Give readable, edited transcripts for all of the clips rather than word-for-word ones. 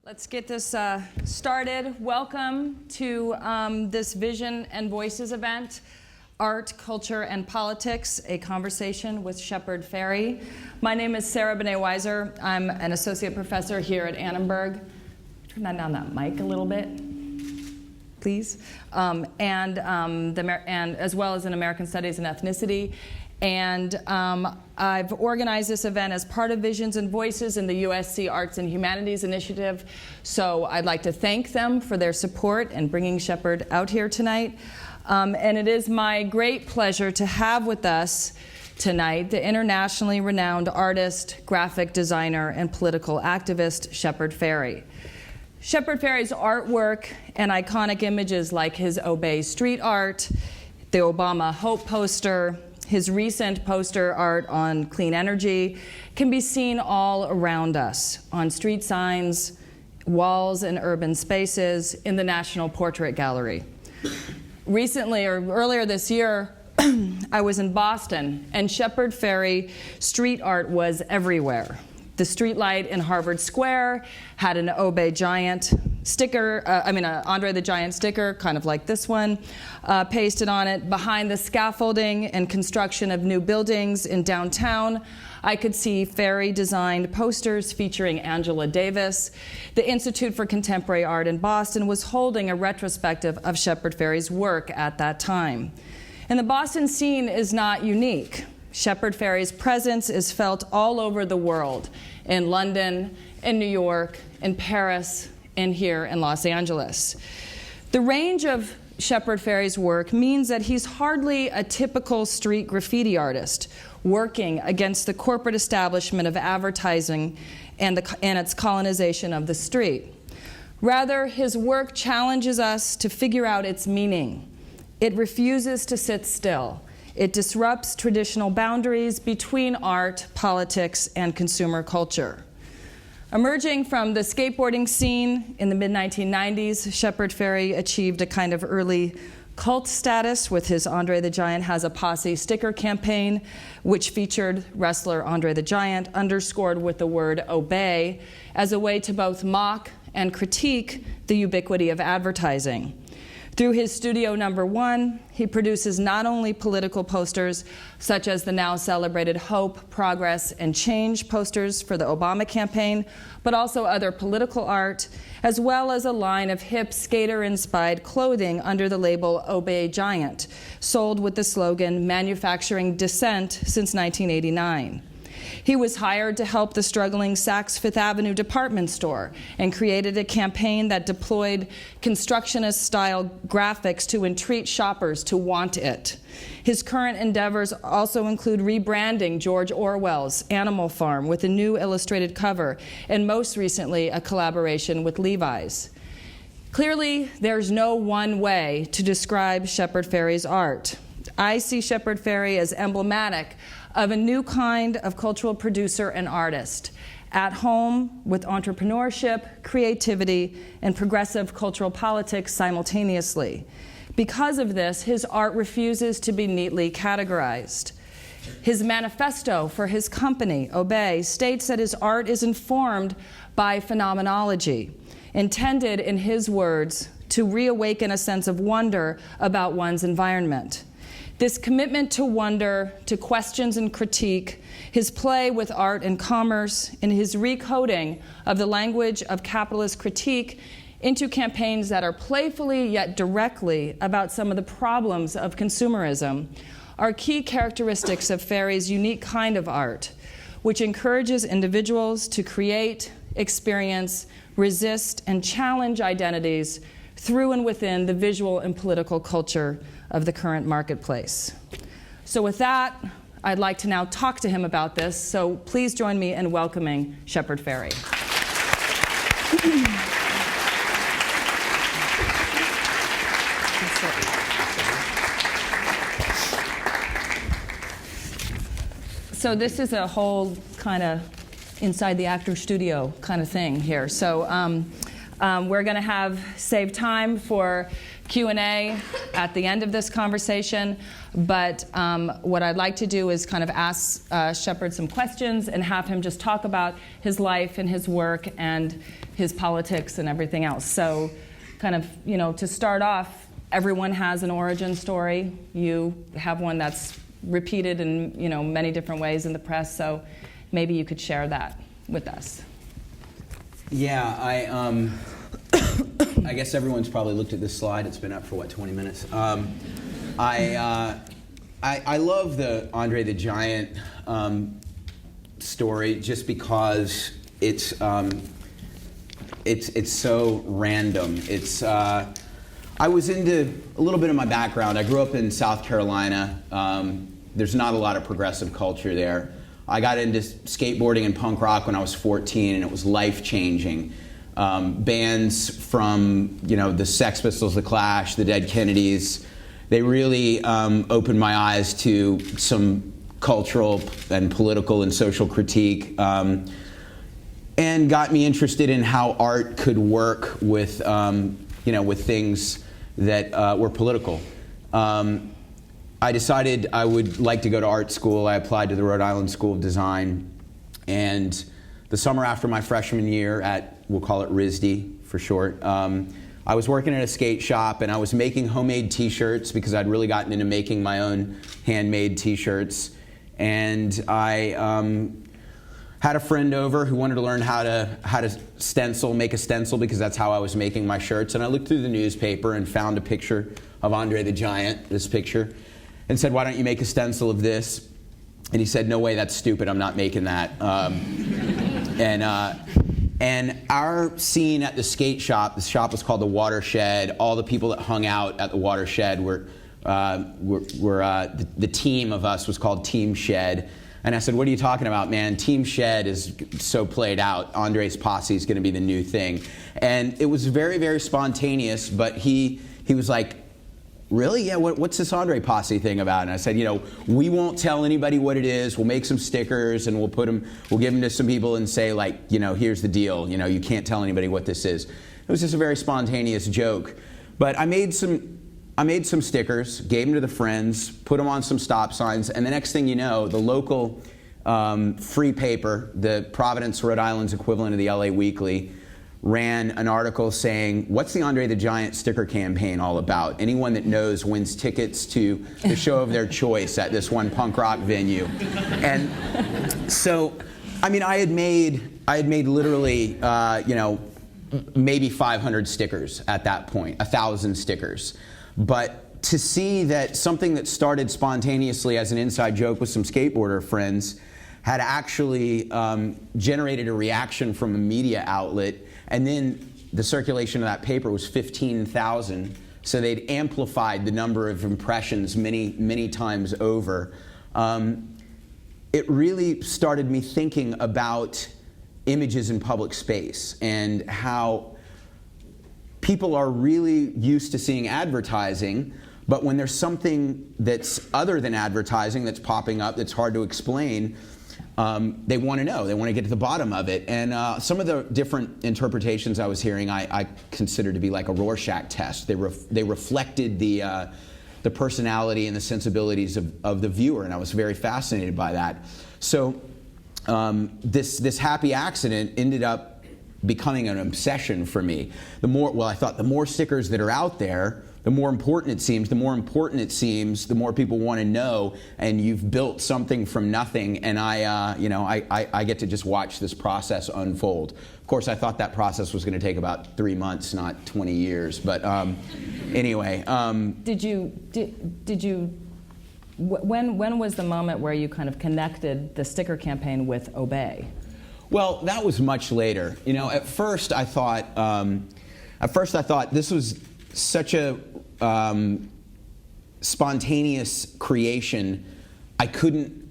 Let's get this started. Welcome to this Vision and Voices event, Art, Culture, and Politics, a conversation with Shepard Fairey. My name is Sarah Banet-Weiser. I'm an associate professor here at Annenberg. Turn down that mic a little bit, please. And as well as in American Studies and Ethnicity. And I've organized this event as part of Visions and Voices in the USC Arts and Humanities Initiative. So I'd like to thank them for their support in bringing Shepard out here tonight. And it is my great pleasure to have with us tonight the internationally renowned artist, graphic designer, and political activist, Shepard Fairey. Shepard Fairey's artwork and iconic images like his Obey street art, the Obama Hope poster, his recent poster art on clean energy can be seen all around us, on street signs, walls in urban spaces, in the National Portrait Gallery. Recently, or earlier this year, I was in Boston, and Shepard Fairey street art was everywhere. The street light in Harvard Square had an Obey Giant sticker, Andre the Giant sticker, kind of like this one, pasted on it. Behind the scaffolding and construction of new buildings in downtown, I could see Fairey-designed posters featuring Angela Davis. The Institute for Contemporary Art in Boston was holding a retrospective of Shepard Fairey's work at that time. And the Boston scene is not unique. Shepard Fairey's presence is felt all over the world, in London, in New York, in Paris, and here in Los Angeles. The range of Shepard Fairey's work means that he's hardly a typical street graffiti artist working against the corporate establishment of advertising and its colonization of the street. Rather, his work challenges us to figure out its meaning. It refuses to sit still. It disrupts traditional boundaries between art, politics, and consumer culture. Emerging from the skateboarding scene in the mid-1990s, Shepard Fairey achieved a kind of early cult status with his Andre the Giant Has a Posse sticker campaign, which featured wrestler Andre the Giant, underscored with the word obey, as a way to both mock and critique the ubiquity of advertising. Through his Studio No. 1, he produces not only political posters, such as the now celebrated Hope, Progress, and Change posters for the Obama campaign, but also other political art, as well as a line of hip skater-inspired clothing under the label Obey Giant, sold with the slogan Manufacturing Dissent since 1989. He was hired to help the struggling Saks Fifth Avenue department store and created a campaign that deployed constructionist-style graphics to entreat shoppers to want it. His current endeavors also include rebranding George Orwell's Animal Farm with a new illustrated cover, and most recently, a collaboration with Levi's. Clearly, there's no one way to describe Shepard Fairey's art. I see Shepard Fairey as emblematic of a new kind of cultural producer and artist, at home with entrepreneurship, creativity, and progressive cultural politics simultaneously. Because of this, his art refuses to be neatly categorized. His manifesto for his company, Obey, states that his art is informed by phenomenology, intended, in his words, to reawaken a sense of wonder about one's environment. This commitment to wonder, to questions and critique, his play with art and commerce, and his recoding of the language of capitalist critique into campaigns that are playfully yet directly about some of the problems of consumerism are key characteristics of Fairey's unique kind of art, which encourages individuals to create, experience, resist, and challenge identities through and within the visual and political culture of the current marketplace. So with that, I'd like to now talk to him about this, so please join me in welcoming Shepard Fairey. So this is a whole kind of inside the actor studio kind of thing here. So we're going to save time for Q&A at the end of this conversation. But what I'd like to do is kind of ask Shepard some questions and have him just talk about his life and his work and his politics and everything else. So kind of, to start off, everyone has an origin story. You have one that's repeated in, many different ways in the press. So maybe you could share that with us. Yeah, I guess everyone's probably looked at this slide. It's been up for, 20 minutes? I love the Andre the Giant story just because it's so random. I was into a little bit of my background. I grew up in South Carolina. There's not a lot of progressive culture there. I got into skateboarding and punk rock when I was 14, and it was life-changing. Bands from, the Sex Pistols, the Clash, the Dead Kennedys, they really opened my eyes to some cultural and political and social critique, and got me interested in how art could work with, with things that were political. I decided I would like to go to art school. I applied to the Rhode Island School of Design, and the summer after my freshman year at, we'll call it RISD for short, I was working at a skate shop, and I was making homemade t-shirts because I'd really gotten into making my own handmade t-shirts. And I had a friend over who wanted to learn how to stencil, make a stencil, because that's how I was making my shirts. And I looked through the newspaper and found a picture of Andre the Giant, this picture, and said, "Why don't you make a stencil of this?" And he said, "No way, that's stupid, I'm not making that." And our scene at the skate shop, the shop was called the Watershed. All the people that hung out at the Watershed were the team of us was called Team Shed. And I said, "What are you talking about, man? Team Shed is so played out. Andre's posse is going to be the new thing." And it was very, very spontaneous, but he was like, "Really? Yeah, what's this Andre posse thing about?" And I said, "We won't tell anybody what it is. We'll make some stickers and we'll give them to some people and say, like, here's the deal. You can't tell anybody what this is." It was just a very spontaneous joke. But I made some stickers, gave them to the friends, put them on some stop signs, and the next thing you know, the local free paper, the Providence, Rhode Island's equivalent of the LA Weekly, ran an article saying, "What's the Andre the Giant sticker campaign all about? Anyone that knows wins tickets to the show of their choice at this one punk rock venue." And so, I had made literally, maybe 500 stickers at that point, 1,000 stickers. But to see that something that started spontaneously as an inside joke with some skateboarder friends had actually generated a reaction from a media outlet, and then the circulation of that paper was 15,000, so they'd amplified the number of impressions many, many times over. It really started me thinking about images in public space and how people are really used to seeing advertising, but when there's something that's other than advertising that's popping up that's hard to explain, they want to know. They want to get to the bottom of it. And some of the different interpretations I was hearing I consider to be like a Rorschach test. They reflected the personality and the sensibilities of the viewer, and I was very fascinated by that. So this happy accident ended up becoming an obsession for me. I thought the more stickers that are out there, the more important it seems. The more important it seems, the more people want to know. And you've built something from nothing, and I get to just watch this process unfold. Of course, I thought that process was going to take about 3 months, not 20 years. But anyway. When was the moment where you kind of connected the sticker campaign with Obey? Well, that was much later. At first I thought this was such a spontaneous creation. I couldn't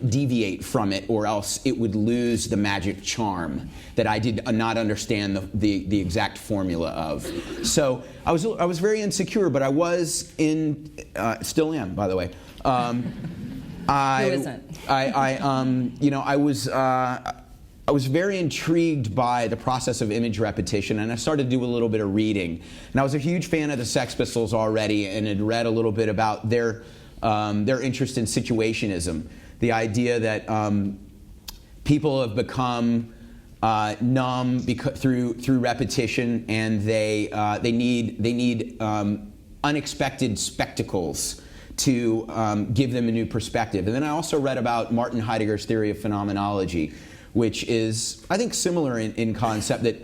deviate from it, or else it would lose the magic charm that I did not understand the exact formula of. So I was very insecure, but I was still am, by the way. Who isn't? I was very intrigued by the process of image repetition, and I started to do a little bit of reading. And I was a huge fan of the Sex Pistols already, and had read a little bit about their interest in situationism, the idea that people have become numb through repetition, and they need unexpected spectacles to give them a new perspective. And then I also read about Martin Heidegger's theory of phenomenology, which is, I think, similar in concept, that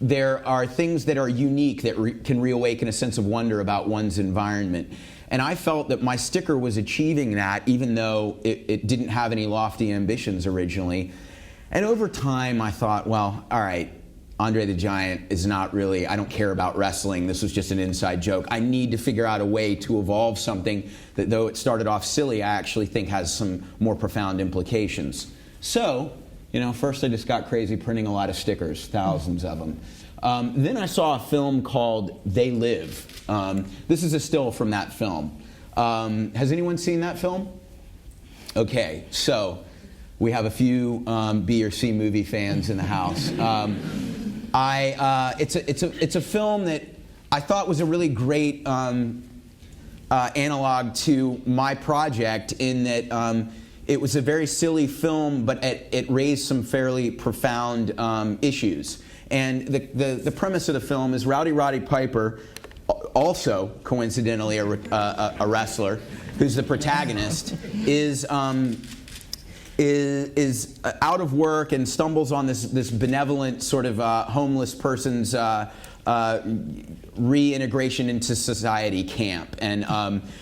there are things that are unique that can reawaken a sense of wonder about one's environment. And I felt that my sticker was achieving that, even though it didn't have any lofty ambitions originally. And over time, I thought, well, all right, Andre the Giant is not really, I don't care about wrestling. This was just an inside joke. I need to figure out a way to evolve something that, though it started off silly, I actually think has some more profound implications. So, first I just got crazy printing a lot of stickers, thousands of them. Then I saw a film called They Live. This is a still from that film. Has anyone seen that film? Okay, so we have a few B or C movie fans in the house. It's a film that I thought was a really great analog to my project, in that it was a very silly film, but it raised some fairly profound issues. And the premise of the film is Rowdy Roddy Piper, also coincidentally a wrestler, who's the protagonist, is out of work and stumbles on this benevolent sort of homeless person's reintegration into society camp. And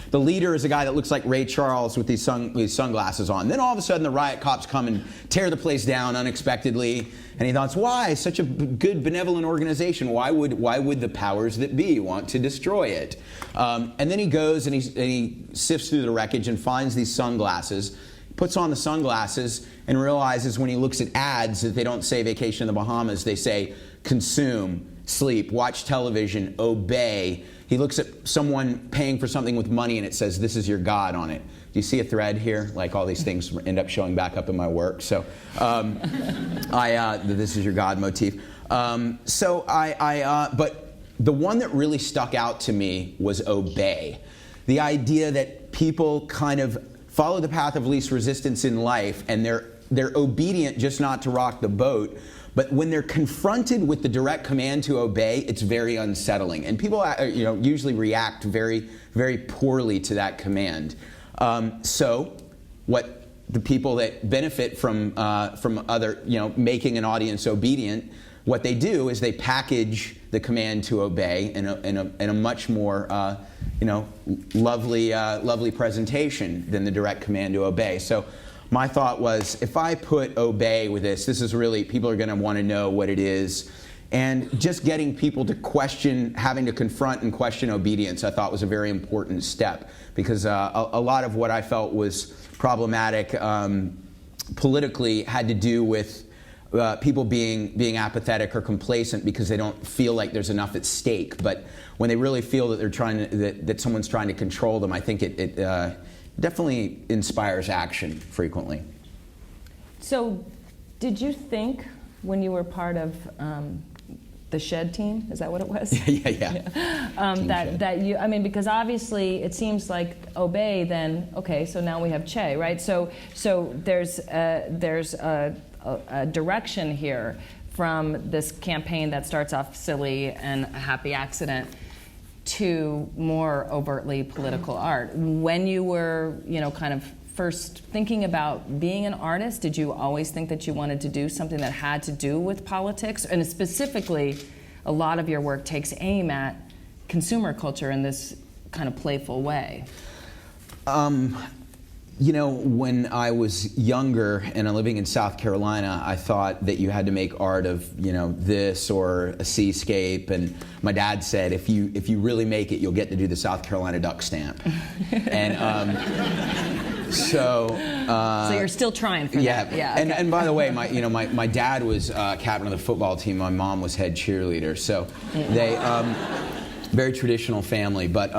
the leader is a guy that looks like Ray Charles with these sunglasses on. Then all of a sudden the riot cops come and tear the place down unexpectedly. And he thought, why? Such a good benevolent organization. Why would the powers that be want to destroy it? And then he goes and he sifts through the wreckage and finds these sunglasses, puts on the sunglasses, and realizes when he looks at ads that they don't say vacation in the Bahamas, they say consume, sleep, watch television, obey. He looks at someone paying for something with money and it says, this is your God on it. Do you see a thread here? Like, all these things end up showing back up in my work. So this is your God motif. But the one that really stuck out to me was obey. The idea that people kind of follow the path of least resistance in life, and they're obedient just not to rock the boat. But when they're confronted with the direct command to obey, it's very unsettling. And people usually react very, very poorly to that command. So what the people that benefit from other, making an audience obedient, what they do is they package the command to obey in a much more lovely presentation than the direct command to obey. So my thought was, if I put obey with this is really, people are going to want to know what it is. And just getting people to question, having to confront and question obedience, I thought was a very important step, because a lot of what I felt was problematic politically had to do with people being apathetic or complacent because they don't feel like there's enough at stake. But when they really feel that that someone's trying to control them, I think it definitely inspires action frequently. So, did you think when you were part of the Shed team, is that what it was? Yeah. That you, because obviously it seems like obey, then okay, so now we have Che, right? So there's a direction here from this campaign that starts off silly and a happy accident to more overtly political art. When you were, kind of first thinking about being an artist, did you always think that you wanted to do something that had to do with politics? And specifically, a lot of your work takes aim at consumer culture in this kind of playful way. When I was younger and living in South Carolina, I thought that you had to make art of, this or a seascape. And my dad said, if you really make it, you'll get to do the South Carolina duck stamp. And so you're still trying for that. Yeah. Okay. And by the way, my dad was captain of the football team. My mom was head cheerleader. So they very traditional family. But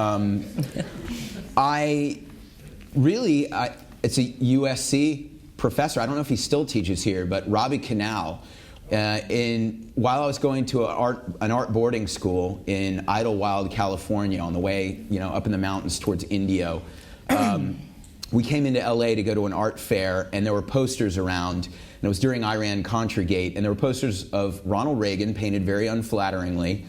it's a USC professor, I don't know if he still teaches here, but Robbie Canal, while I was going to an art boarding school in Idlewild, California, on the way, up in the mountains towards Indio, we came into LA to go to an art fair, and there were posters around, and it was during Iran-Contra-Gate, and there were posters of Ronald Reagan painted very unflatteringly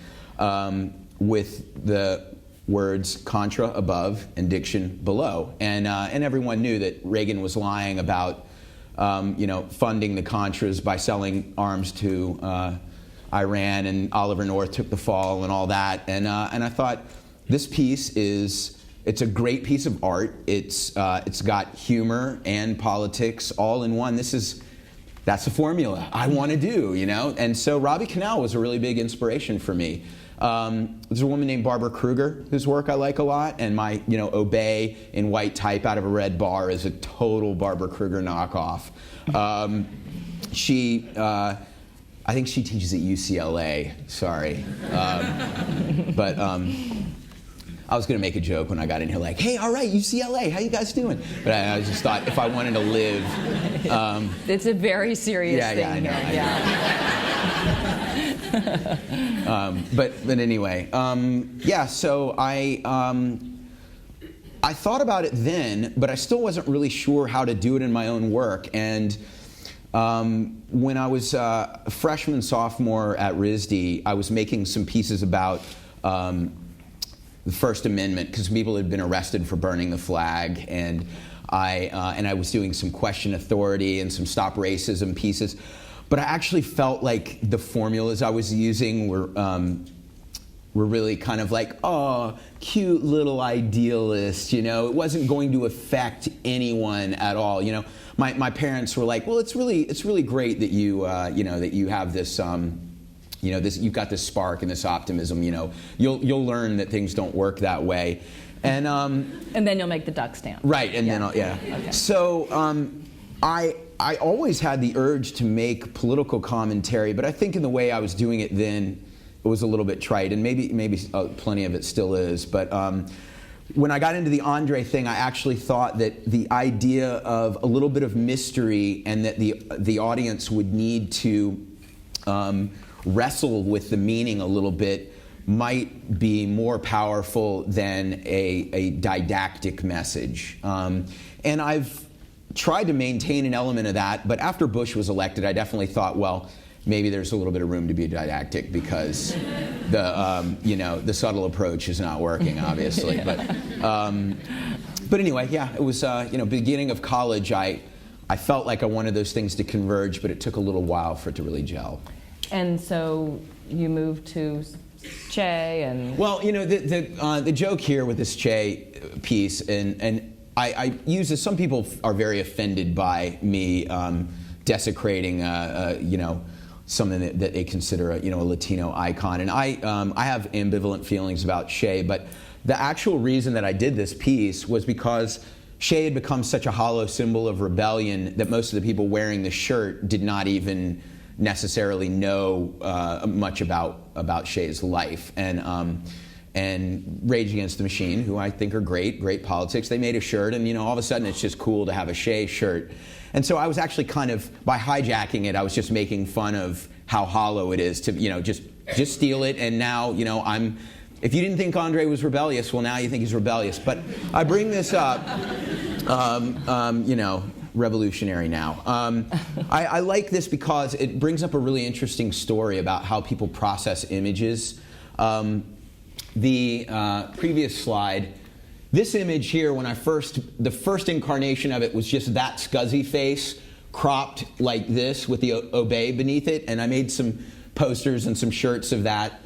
with the words Contra above and Diction below, and everyone knew that Reagan was lying about funding the Contras by selling arms to Iran, and Oliver North took the fall and all that. And I thought, this piece it's a great piece of art. It's got humor and politics all in one. That's the formula I want to do, And so Robbie Canal was a really big inspiration for me. There's a woman named Barbara Kruger whose work I like a lot, and my Obey in white type out of a red bar is a total Barbara Kruger knockoff. I think she teaches at UCLA. Sorry, but I was going to make a joke when I got in here, like, "Hey, all right, UCLA, how you guys doing?" But I just thought if I wanted to live, it's a very serious thing. I know. But anyway, So I thought about it then, but I still wasn't really sure how to do it in my own work. And when I was a freshman, sophomore at RISD, I was making some pieces about the First Amendment, because people had been arrested for burning the flag, and I was doing some Question Authority and some Stop Racism pieces. But I actually felt like the formulas I was using were really kind of like, oh, cute little idealist, It wasn't going to affect anyone at all, My parents were like, well, it's really great that you that you have this you've got this spark and this optimism, You'll learn that things don't work that way, and then you'll make the duck stamp. Right, and then okay. So I always had the urge to make political commentary, but I think in the way I was doing it then, it was a little bit trite, and maybe plenty of it still is. But when I got into the Andre thing, I actually thought that the idea of a little bit of mystery, and that the audience would need to wrestle with the meaning a little bit, might be more powerful than a didactic message. And I've tried to maintain an element of that, but after Bush was elected, I definitely thought, well, maybe there's a little bit of room to be didactic, because the subtle approach is not working, obviously. But anyway, it was beginning of college. I felt like I wanted those things to converge, but it took a little while for it to really gel. And so you moved to Che, and well, the joke here with this Che piece, and I use this. Some people are very offended by me desecrating, something that they consider a Latino icon, and I have ambivalent feelings about Che. But the actual reason that I did this piece was because Che had become such a hollow symbol of rebellion that most of the people wearing the shirt did not even necessarily know much about Che's life. And Rage Against the Machine, who I think are great politics, they made a shirt, and all of a sudden it's just cool to have a Che shirt. And so I was actually kind of, by hijacking it, I was just making fun of how hollow it is to, just steal it, and now, if you didn't think Andre was rebellious, well, now you think he's rebellious. But I bring this up, revolutionary now. I like this because it brings up a really interesting story about how people process images. The previous slide, this image here, the first incarnation of it was just that scuzzy face cropped like this with the Obey beneath it, and I made some posters and some shirts of that.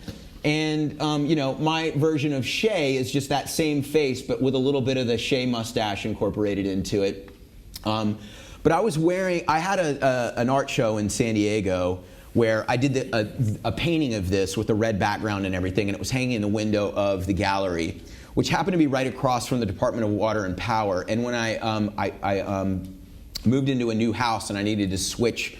And my version of Che is just that same face, but with a little bit of the Che mustache incorporated into it. But I had an art show in San Diego where I did a painting of this with a red background and everything, and it was hanging in the window of the gallery, which happened to be right across from the Department of Water and Power. And when I moved into a new house and I needed to switch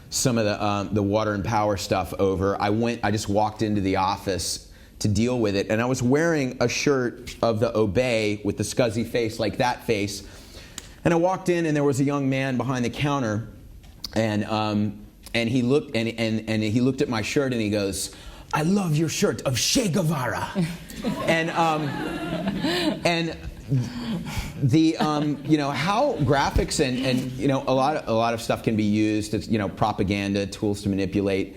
some of the water and power stuff over, I just walked into the office to deal with it, and I was wearing a shirt of the Obey with the scuzzy face, like that face. And I walked in, and there was a young man behind the counter, and he looked he looked at my shirt, and he goes, "I love your shirt of Che Guevara," and the how graphics and a lot of stuff can be used as propaganda tools to manipulate.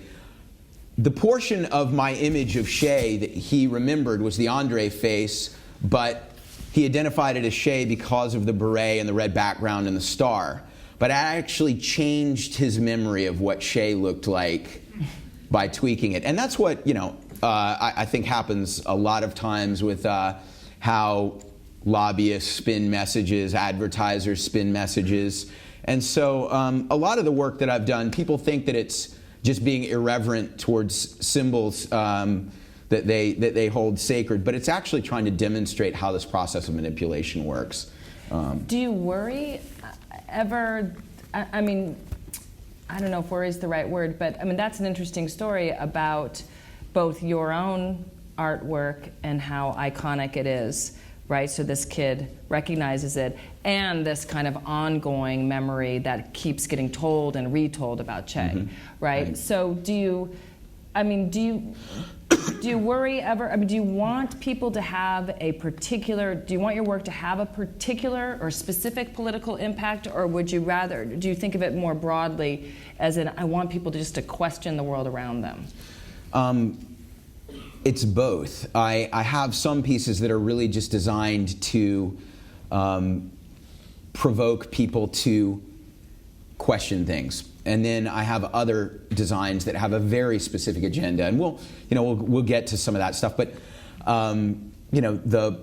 The portion of my image of Che that he remembered was the Andre face, but he identified it as Che because of the beret and the red background and the star. But I actually changed his memory of what Che looked like by tweaking it. And that's what, I think happens a lot of times with how lobbyists spin messages, advertisers spin messages. And so a lot of the work that I've done, people think that it's just being irreverent towards symbols that they hold sacred, but it's actually trying to demonstrate how this process of manipulation works. Do you worry ever? I mean, I don't know if worry is the right word, but I mean that's an interesting story about both your own artwork and how iconic it is, right? So this kid recognizes it, and this kind of ongoing memory that keeps getting told and retold about Che, right? So do you worry ever? I mean, do you want people to have a particular? Do you want your work to have a particular or specific political impact, or would you rather? Do you think of it more broadly, as in, I want people to just to question the world around them? It's both. I have some pieces that are really just designed to provoke people to question things. And then I have other designs that have a very specific agenda, and we'll get to some of that stuff. But the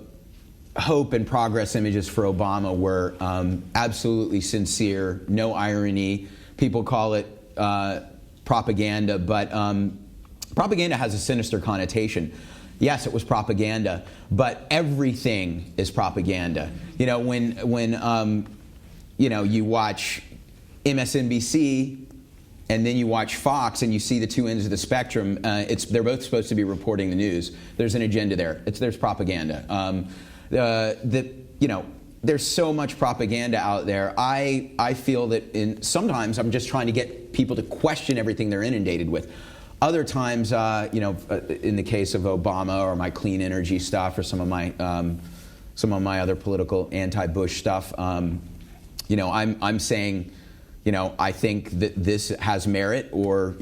hope and progress images for Obama were absolutely sincere, no irony. People call it propaganda, but propaganda has a sinister connotation. Yes, it was propaganda, but everything is propaganda. When you watch MSNBC, and then you watch Fox, and you see the two ends of the spectrum. They're both supposed to be reporting the news. There's an agenda there. There's propaganda. There's so much propaganda out there. I feel that sometimes I'm just trying to get people to question everything they're inundated with. Other times, in the case of Obama or my clean energy stuff, or some of my other political anti-Bush stuff, I'm saying, I think that this has merit, or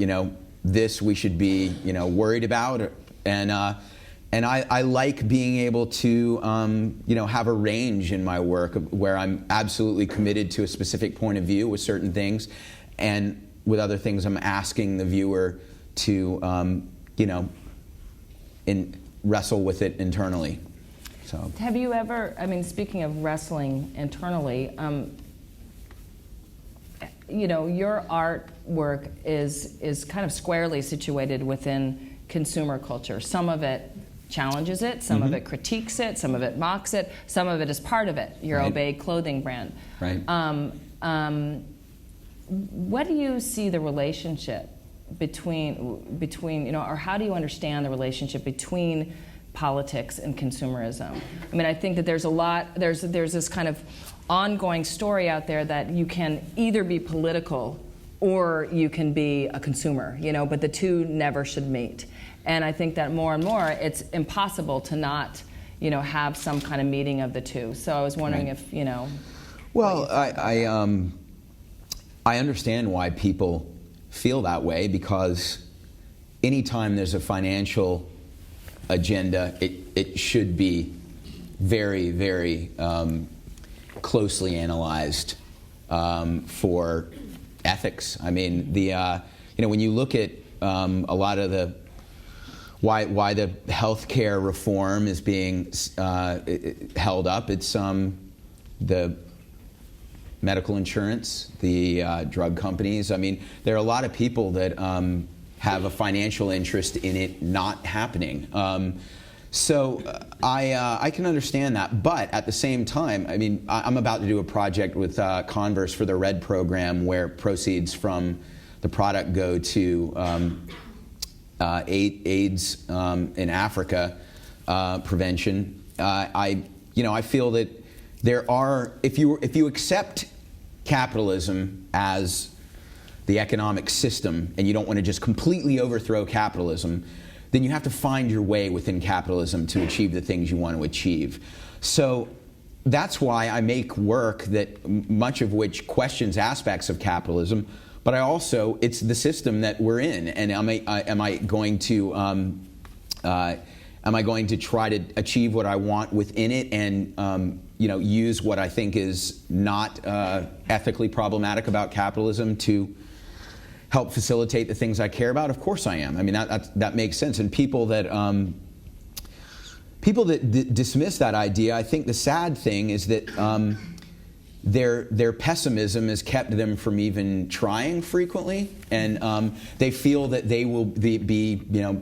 this we should be worried about, and I like being able to have a range in my work where I'm absolutely committed to a specific point of view with certain things, and with other things I'm asking the viewer to wrestle with it internally. So have you ever? I mean, speaking of wrestling internally. Your artwork is kind of squarely situated within consumer culture. Some of it challenges it, some of it critiques it, some of it mocks it, some of it is part of it. Your Obey clothing brand. Right. What do you see the relationship between or how do you understand the relationship between politics and consumerism? I mean, I think that there's this kind of ongoing story out there that you can either be political or you can be a consumer, but the two never should meet. And I think that more and more it's impossible to not, have some kind of meeting of the two. So I was wondering if, Well, I understand why people feel that way, because anytime there's a financial agenda, it should be very, very closely analyzed for ethics. I mean, when you look at a lot of the why the healthcare reform is being held up, it's the medical insurance, the drug companies. I mean, there are a lot of people that have a financial interest in it not happening. So I can understand that, but at the same time, I mean, I'm about to do a project with Converse for the RED program, where proceeds from the product go to AIDS in Africa prevention. I feel that if you accept capitalism as the economic system, and you don't want to just completely overthrow capitalism, then you have to find your way within capitalism to achieve the things you want to achieve. So that's why I make work that much of which questions aspects of capitalism, but it's the system that we're in, and am I going to try to achieve what I want within it, and use what I think is not ethically problematic about capitalism to help facilitate the things I care about? Of course I am. I mean, that makes sense. And people that dismiss that idea, I think the sad thing is that their pessimism has kept them from even trying frequently, and they feel that they will be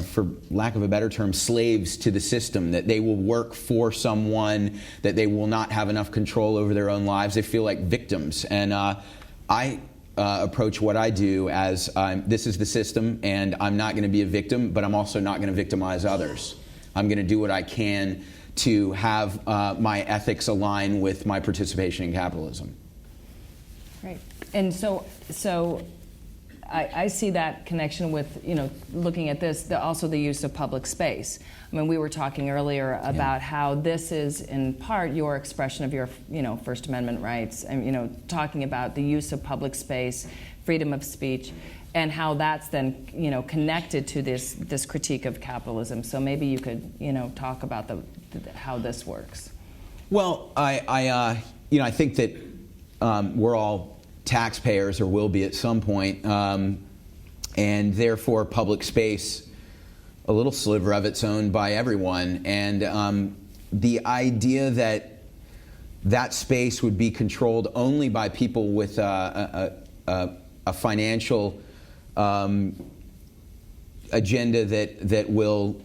for lack of a better term, slaves to the system, that they will work for someone, that they will not have enough control over their own lives. They feel like victims. And I approach what I do as this is the system, and I'm not going to be a victim, but I'm also not going to victimize others. I'm going to do what I can to have my ethics align with my participation in capitalism. Right. And so I see that connection with, looking at this, also the use of public space. I mean, we were talking earlier about how this is in part your expression of your, First Amendment rights, and, talking about the use of public space, freedom of speech, and how that's then, connected to this critique of capitalism. So maybe you could, talk about how this works. Well, I think that we're all taxpayers, or will be at some point, and therefore public space, a little sliver of it's owned by everyone. And the idea that space would be controlled only by people with a financial agenda that will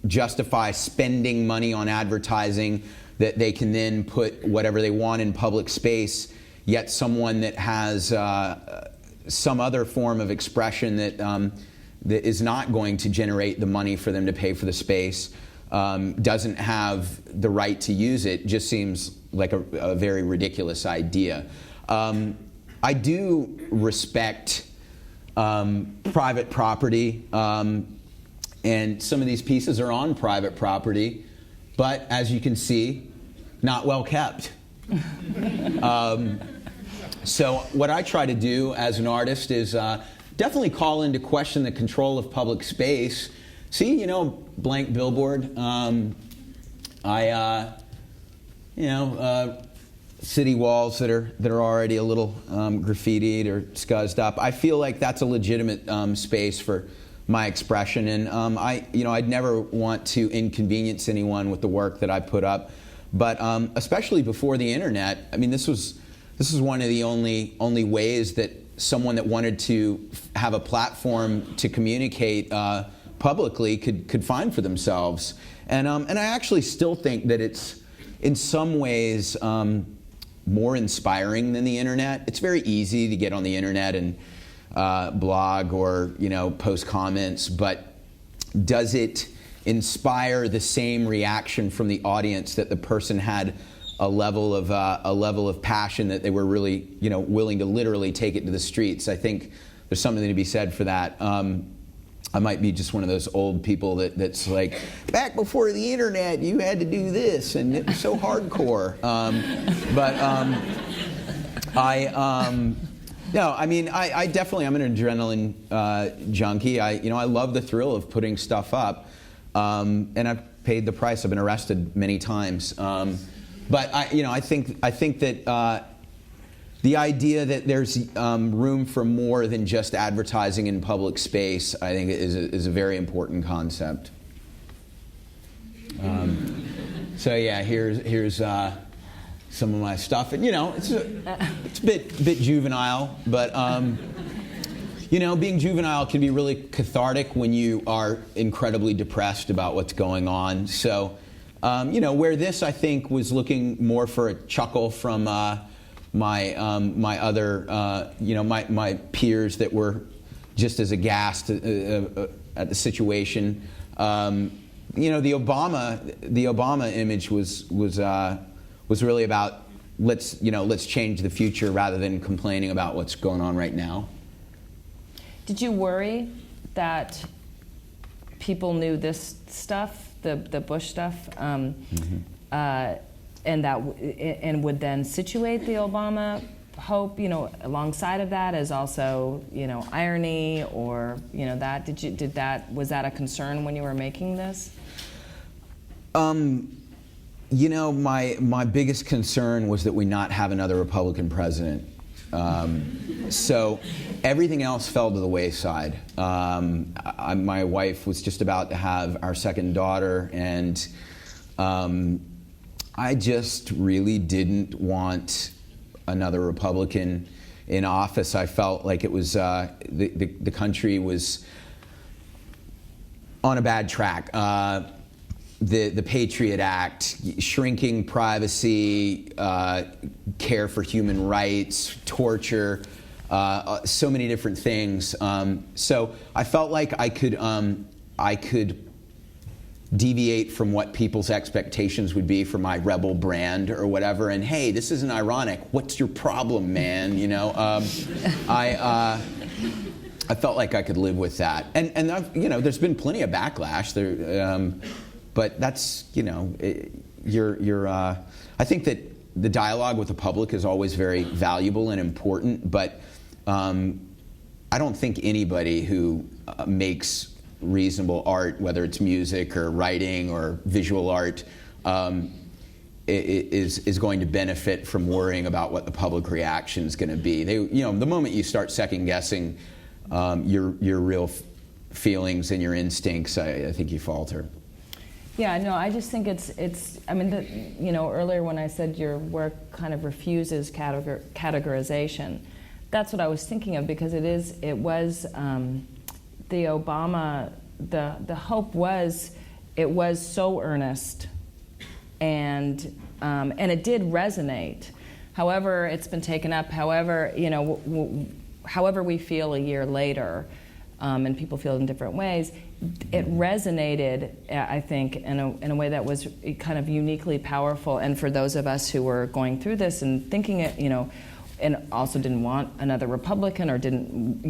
justify spending money on advertising, that they can then put whatever they want in public space, yet someone that has some other form of expression that is not going to generate the money for them to pay for the space doesn't have the right to use it, just seems like a very ridiculous idea. I do respect private property, and some of these pieces are on private property, but as you can see, not well kept. So what I try to do as an artist is definitely call into question the control of public space. See, blank billboard. City walls that are already a little graffitied or scuzzed up. I feel like that's a legitimate space for my expression, and I'd never want to inconvenience anyone with the work that I put up. But especially before the internet, I mean, this was one of the only ways that someone that wanted to have a platform to communicate publicly could find for themselves. And I actually still think that it's in some ways more inspiring than the internet. It's very easy to get on the internet and blog or post comments, but does it inspire the same reaction from the audience that the person had a level of passion that they were really willing to literally take it to the streets? I think there's something to be said for that. I might be just one of those old people that's like, back before the internet, you had to do this, and it was so hardcore. I definitely, I'm an adrenaline junkie. I love the thrill of putting stuff up, and I've paid the price. I've been arrested many times. But I think that the idea that there's room for more than just advertising in public space, I think, is a very important concept. So yeah, here's some of my stuff, and it's a bit juvenile, but being juvenile can be really cathartic when you are incredibly depressed about what's going on. So. Where this, I think, was looking more for a chuckle from my other, my peers that were just as aghast at the situation. the Obama image was really about let's change the future rather than complaining about what's going on right now. Did you worry that people knew this stuff, the Bush stuff, and would then situate the Obama hope, alongside of that as also, irony or, that? Was that a concern when you were making this? My biggest concern was that we not have another Republican president. So everything else fell to the wayside. My wife was just about to have our second daughter, and I just really didn't want another Republican in office. I felt like it was the country was on a bad track. The Patriot Act, shrinking privacy, care for human rights, torture, so many different things. So I felt like I could deviate from what people's expectations would be for my rebel brand or whatever. And hey, this isn't ironic. What's your problem, man? I felt like I could live with that. And there's been plenty of backlash there. But that's, I think that the dialogue with the public is always very valuable and important, but I don't think anybody who makes reasonable art, whether it's music or writing or visual art, is going to benefit from worrying about what the public reaction is going to be. The moment you start second guessing your real feelings and your instincts, I think you falter. Yeah, no, I just think it's. Earlier when I said your work kind of refuses categorization, that's what I was thinking of, because it was the Obama. The hope was it was so earnest, and it did resonate. However, it's been taken up. However, however we feel a year later, and people feel it in different ways. It resonated, I think, in a way that was kind of uniquely powerful. And for those of us who were going through this and thinking it, and also didn't want another Republican or didn't,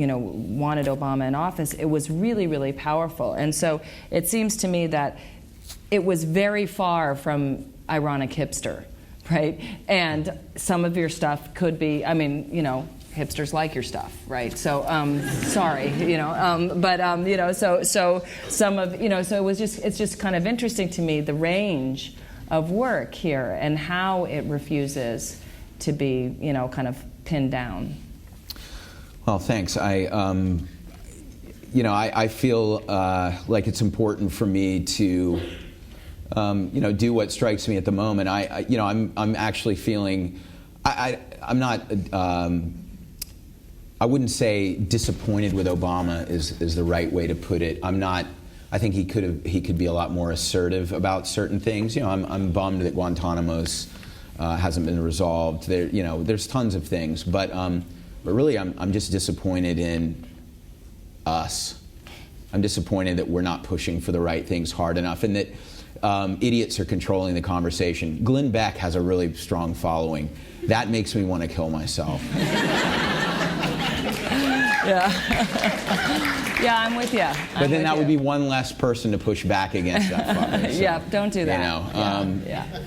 wanted Obama in office, it was really, really powerful. And so it seems to me that it was very far from ironic hipster, right? And some of your stuff could be, hipsters like your stuff, right? So, sorry, so some of, so it's just kind of interesting to me, the range of work here and how it refuses to be, kind of pinned down. Well, thanks. I feel like it's important for me to, do what strikes me at the moment. I'm actually feeling, I'm not. I wouldn't say disappointed with Obama is the right way to put it. I'm not. I think he could be a lot more assertive about certain things. I'm bummed that Guantanamo's hasn't been resolved. There's tons of things, but really, I'm just disappointed in us. I'm disappointed that we're not pushing for the right things hard enough, and that idiots are controlling the conversation. Glenn Beck has a really strong following. That makes me want to kill myself. Yeah. Yeah, I'm with you. But then that would be one less person to push back against that fucker. So, yeah, don't do that.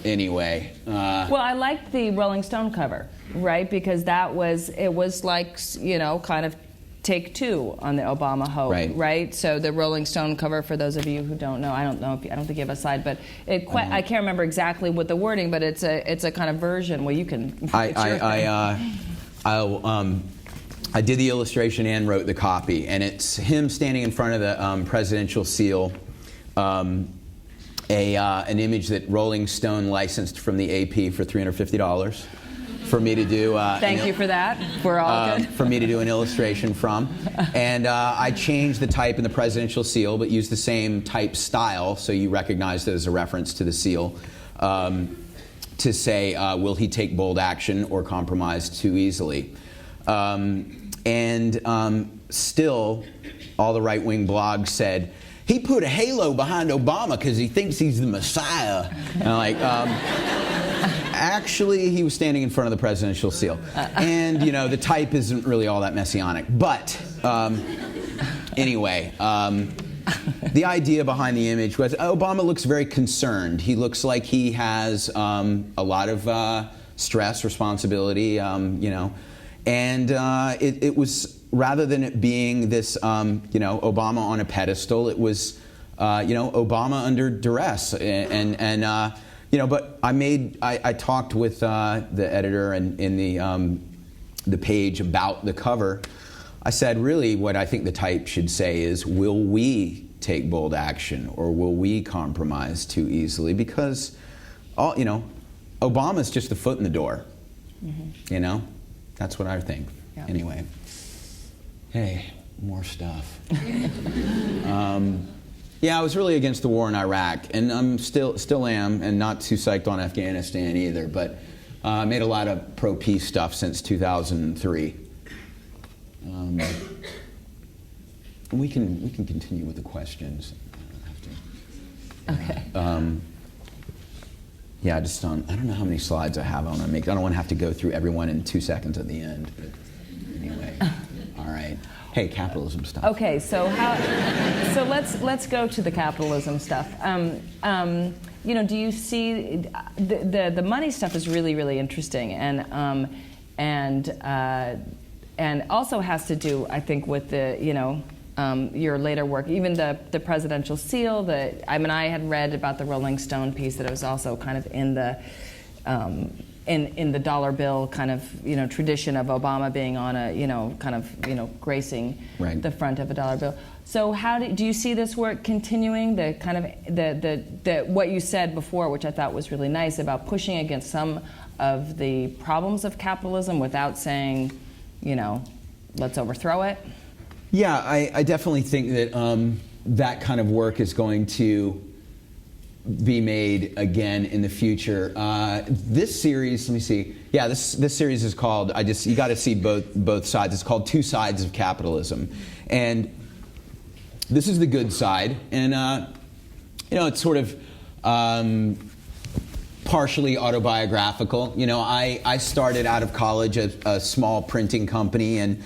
Anyway. Well, I liked the Rolling Stone cover, right? Because it was like, kind of take two on the Obama hope, right? So the Rolling Stone cover, for those of you who don't know, I don't think you have a side, but I can't remember exactly what the wording, but it's a kind of version where you can. I did the illustration and wrote the copy, and it's him standing in front of the presidential seal, an image that Rolling Stone licensed from the AP for $350 for me to do. Thank you for that. We're all good. For me to do an illustration from, and I changed the type in the presidential seal, but used the same type style, so you recognized it as a reference to the seal, to say, will he take bold action or compromise too easily? Still, all the right-wing blogs said, he put a halo behind Obama because he thinks he's the Messiah. And I'm like, actually, he was standing in front of the presidential seal. And, you know, the type isn't really all that messianic. But anyway, the idea behind the image was Obama looks very concerned. He looks like he has a lot of stress, responsibility, you know. And it was, rather than it being this, you know, Obama on a pedestal, it was, you know, Obama under duress. And you know, but I talked with the editor and in the page about the cover. I said, really, what I think the type should say is, will we take bold action, or will we compromise too easily? Because, you know, Obama's just a foot in the door. Mm-hmm. You know, that's what I think. Yeah. Anyway, hey, more stuff. Yeah, I was really against the war in Iraq, and I'm still am, and not too psyched on Afghanistan either. But I made a lot of pro-peace stuff since 2003. We can continue with the questions. I don't have to. Okay. Yeah, I don't know how many slides I have. I don't want to have to go through everyone in 2 seconds at the end. But anyway, all right. Hey, capitalism stuff. Okay, so let's go to the capitalism stuff. You know, do you see the money stuff is really interesting, and also has to do, I think, with the, you know, your later work, even the presidential seal. I had read about the Rolling Stone piece that it was also kind of in the in the dollar bill kind of, you know, tradition of Obama being on a, you know, kind of, you know, gracing right. the front of a dollar bill. So how do you see this work continuing? The kind of the what you said before, which I thought was really nice, about pushing against some of the problems of capitalism without saying, you know, let's overthrow it. Yeah, I definitely think that that kind of work is going to be made again in the future. This series, let me see. Yeah, this series is called, you got to see both sides. It's called Two Sides of Capitalism. And this is the good side. And, you know, it's sort of partially autobiographical. You know, I started out of college at a small printing company, and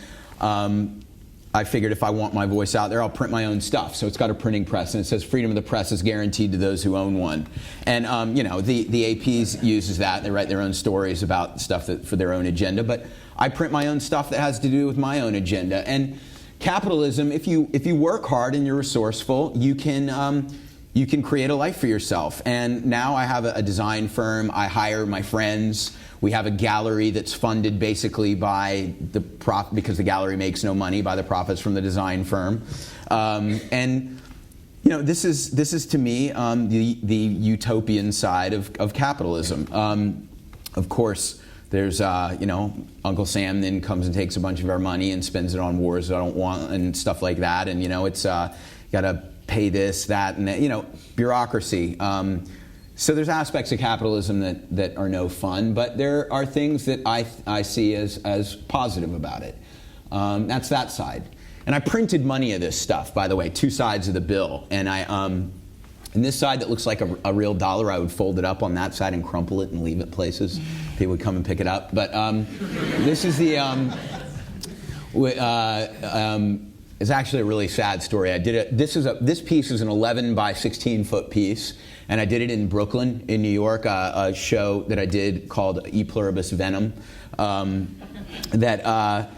I figured if I want my voice out there, I'll print my own stuff. So it's got a printing press, and it says freedom of the press is guaranteed to those who own one. And, you know, the APs uses that. They write their own stories about stuff for their own agenda. But I print my own stuff that has to do with my own agenda. And capitalism, if you work hard and you're resourceful, you can create a life for yourself. And now I have a design firm. I hire my friends. We have a gallery that's funded basically by because the gallery makes no money, by the profits from the design firm. And you know, this is to me the utopian side of capitalism. Of course, there's you know, Uncle Sam then comes and takes a bunch of our money and spends it on wars that I don't want and stuff like that. And you know, it's got to pay this, that, and that, you know, bureaucracy. So there's aspects of capitalism that are no fun, but there are things that I see as positive about it. That's that side. And I printed money of this stuff, by the way, two sides of the bill. And and this side that looks like a real dollar, I would fold it up on that side and crumple it and leave it places. People would come and pick it up. But this is the it's actually a really sad story. I did it. This piece is an 11 by 16 foot piece, and I did it in Brooklyn, in New York, a show that I did called E Pluribus Venom, that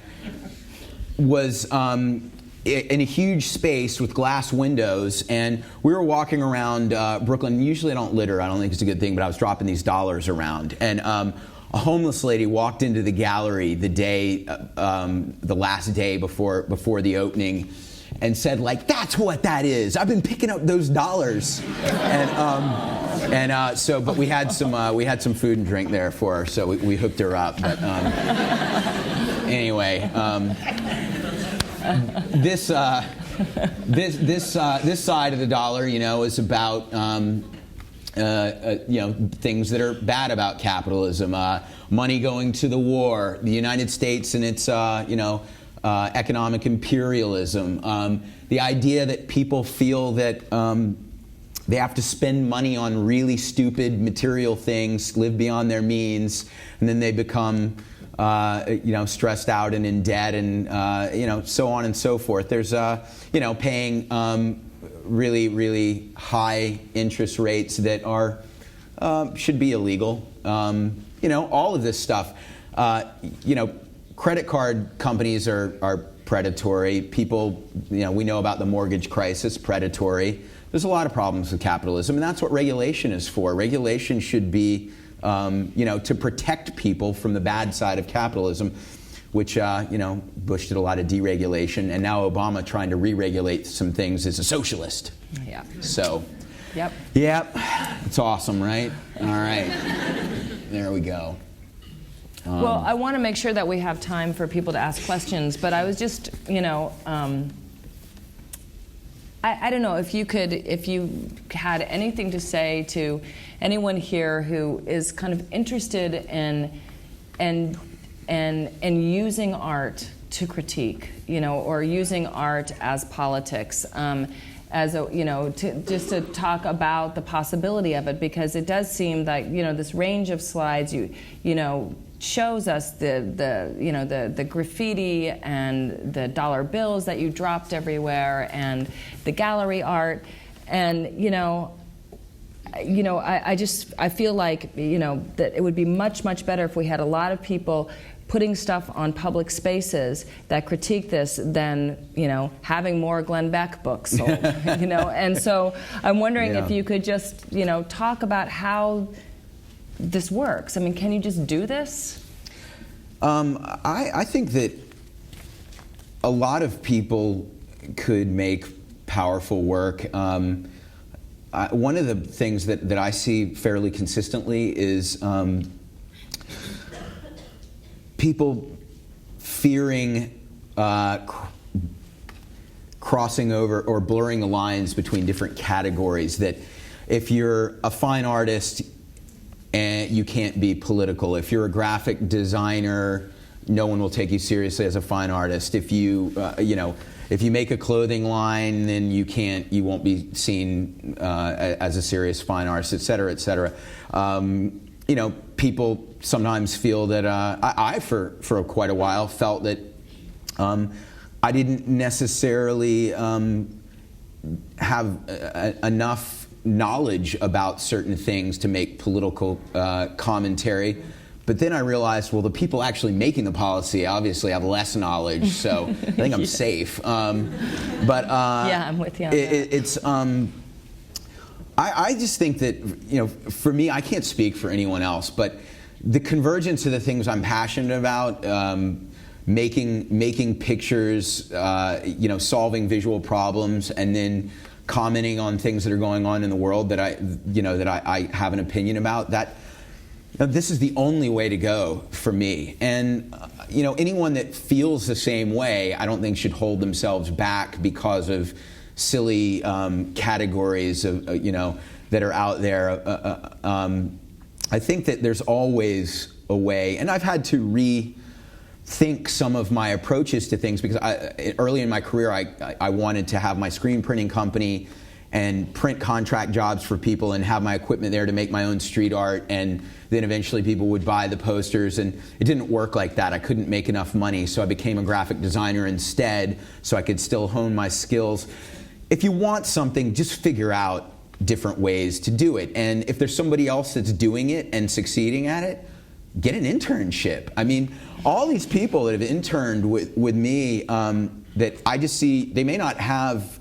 was in a huge space with glass windows, and we were walking around Brooklyn. Usually I don't litter. I don't think it's a good thing, but I was dropping these dollars around, and a homeless lady walked into the gallery the day, the last day before the opening, and said, like, "That's what that is. I've been picking up those dollars." But we had some food and drink there for her, so we hooked her up. But anyway, this side of the dollar, you know, is about you know, things that are bad about capitalism. Money going to the war, the United States and its you know, economic imperialism, the idea that people feel that they have to spend money on really stupid material things, live beyond their means, and then they become stressed out and in debt, and so on and so forth. There's paying really, really high interest rates that are should be illegal. All of this stuff. Credit card companies are predatory. People, we know about the mortgage crisis, predatory. There's a lot of problems with capitalism, and that's what regulation is for. Regulation should be, to protect people from the bad side of capitalism, which, Bush did a lot of deregulation, and now Obama trying to re-regulate some things is a socialist. Yeah. So. Yep. Yep. It's awesome, right? All right. There we go. Well, I want to make sure that we have time for people to ask questions, but I was just, I don't know if you had anything to say to anyone here who is kind of interested in using art to critique, or using art as politics, just to talk about the possibility of it, because it does seem that this range of slides shows us the graffiti and the dollar bills that you dropped everywhere and the gallery art, and I feel like that it would be much better if we had a lot of people putting stuff on public spaces that critique this than having more Glenn Beck books sold. And so I'm wondering if you could just talk about how this works. I mean, can you just do this? I think that a lot of people could make powerful work. One of the things that I see fairly consistently is people fearing crossing over or blurring the lines between different categories, that if you're a fine artist, and you can't be political. If you're a graphic designer, no one will take you seriously as a fine artist. If you, if you make a clothing line, then you won't be seen as a serious fine artist, et cetera, et cetera. People sometimes feel that I for quite a while felt that I didn't necessarily have enough knowledge about certain things to make political commentary. But then I realized, well, the people actually making the policy obviously have less knowledge, so I think I'm safe. Yeah, I'm with you on that. I just think that, for me, I can't speak for anyone else, but the convergence of the things I'm passionate about, making pictures, solving visual problems, and then commenting on things that are going on in the world that I have an opinion about, this is the only way to go for me. And anyone that feels the same way, I don't think should hold themselves back because of silly categories of that are out there. I think that there's always a way, and I've had to rethink some of my approaches to things, because early in my career I wanted to have my screen printing company and print contract jobs for people and have my equipment there to make my own street art, and then eventually people would buy the posters, and it didn't work like that. I couldn't make enough money, so I became a graphic designer instead so I could still hone my skills. If you want something, just figure out different ways to do it, and if there's somebody else that's doing it and succeeding at it, get an internship. I mean, all these people that have interned with me that I just see, they may not have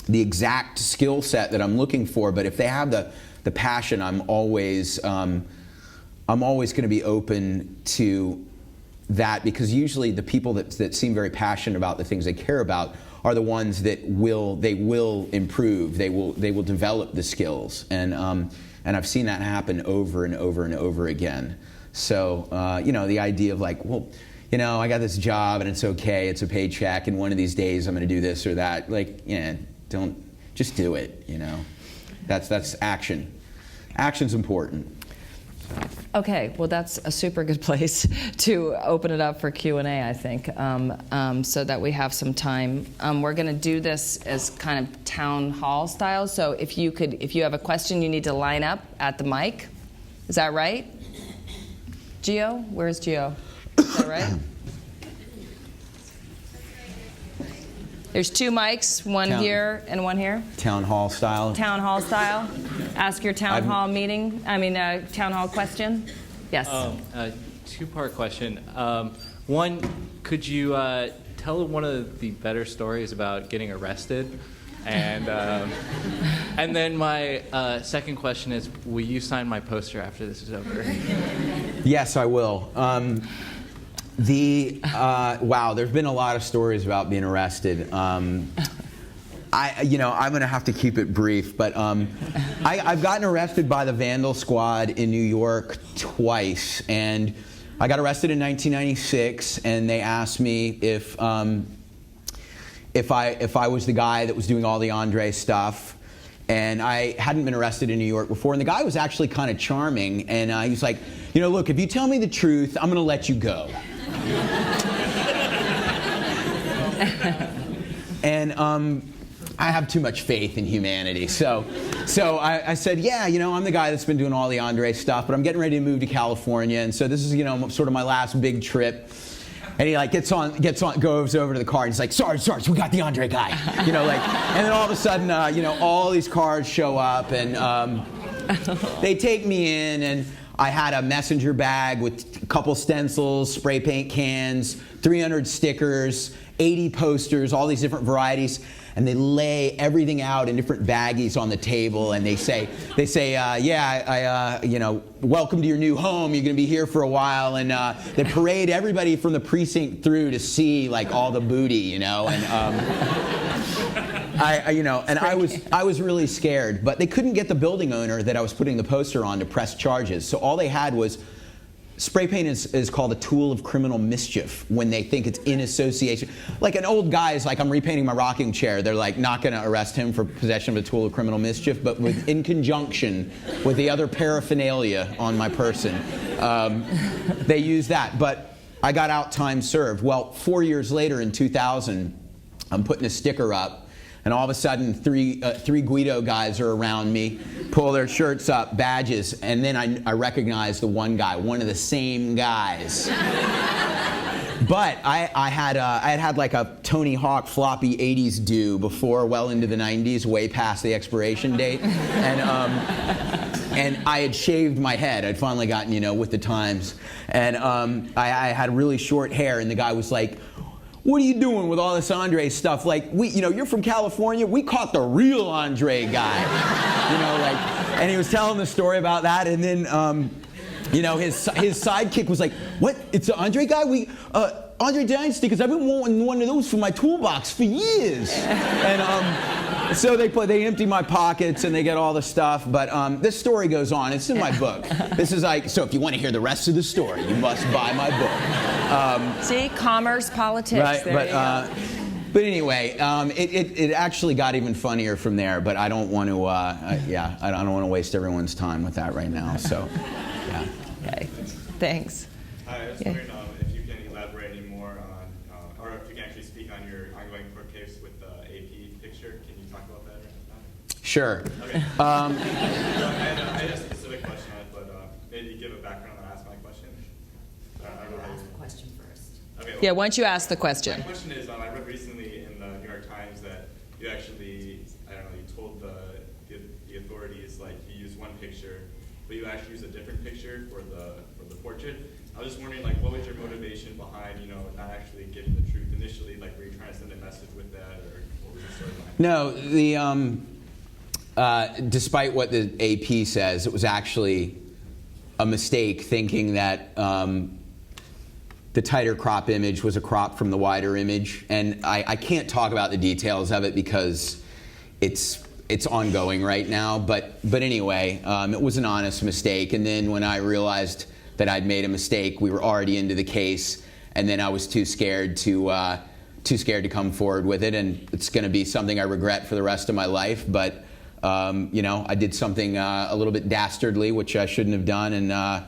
the exact skill set that I'm looking for, but if they have the passion, I'm always going to be open to that, because usually the people that seem very passionate about the things they care about are the ones that will improve, they will develop the skills, and I've seen that happen over and over and over again. So the idea of like, well, I got this job and it's okay, it's a paycheck, and one of these days I'm going to do this or that. Like, don't just do it. That's action. Action's important. Okay, well, that's a super good place to open it up for Q&A, I think, so that we have some time. We're going to do this as kind of town hall style, so if you have a question, you need to line up at the mic. Is that right? Gio? Where's Gio? Is that right? There's 2 mics, one here and one here. Town hall style. Town hall style. Ask your town hall question. Yes. A 2-part question. One, could you tell one of the better stories about getting arrested? And then my second question is, will you sign my poster after this is over? Yes, I will. Wow, there's been a lot of stories about being arrested. I'm going to have to keep it brief, but I've gotten arrested by the Vandal Squad in New York twice, and I got arrested in 1996, and they asked me if I was the guy that was doing all the Andre stuff. And I hadn't been arrested in New York before, and the guy was actually kind of charming, and he was like, look, if you tell me the truth, I'm going to let you go. And I have too much faith in humanity, so I said, yeah, I'm the guy that's been doing all the Andre stuff, but I'm getting ready to move to California, and so this is, sort of my last big trip. And he goes over to the car and he's like, Sarge, we got the Andre guy. And then all of a sudden, all these cars show up and they take me in, and I had a messenger bag with a couple stencils, spray paint cans, 300 stickers, 80 posters, all these different varieties. And they lay everything out in different baggies on the table, and they say, welcome to your new home. You're going to be here for a while, and they parade everybody from the precinct through to see all the booty, and I was really scared, but they couldn't get the building owner that I was putting the poster on to press charges. So all they had was spray paint is called a tool of criminal mischief when they think it's in association. Like an old guy is like, I'm repainting my rocking chair. They're not going to arrest him for possession of a tool of criminal mischief, but in conjunction with the other paraphernalia on my person, they use that. But I got out time served. Well, 4 years later in 2000, I'm putting a sticker up. And all of a sudden, three Guido guys are around me, pull their shirts up, badges, and then I recognize the one guy, one of the same guys. But I had like a Tony Hawk floppy 80s do before, well into the 90s, way past the expiration date. And I had shaved my head. I'd finally gotten, with the times. And I had really short hair, and the guy was like, what are you doing with all this Andre stuff? You're from California. We caught the real Andre guy. And he was telling the story about that, and then, his sidekick was like, what? It's the Andre guy? Andre Dynasty, because I've been wanting one of those for my toolbox for years. And so they empty my pockets and they get all the stuff. But this story goes on. It's in my book. This is so if you want to hear the rest of the story, you must buy my book. See, commerce, politics. Right, but anyway, it actually got even funnier from there. But I don't want to. I don't want to waste everyone's time with that right now. So, yeah. Okay. Thanks. I was wondering if you can elaborate any more on, or if you can actually speak on your ongoing court case with the AP picture. Can you talk about that right now? Sure. Okay. I had a specific question on it, but maybe give a background and ask my question. Ask the question first. Okay. Yeah, why don't you ask the question? My question is, I read recently in the New York Times that you actually, you told the authorities, you used one picture, but you actually used a different picture for the portrait. I was just wondering, what was your motivation behind, not actually giving the truth initially? Were you trying to send a message with that, or what was the story behind No, despite what the AP says, it was actually a mistake thinking that the tighter crop image was a crop from the wider image. And I can't talk about the details of it because it's ongoing right now. But anyway, it was an honest mistake. And then when I realized that I'd made a mistake, we were already into the case, and then I was too scared to come forward with it, and it's going to be something I regret for the rest of my life. But I did something a little bit dastardly, which I shouldn't have done, and I'm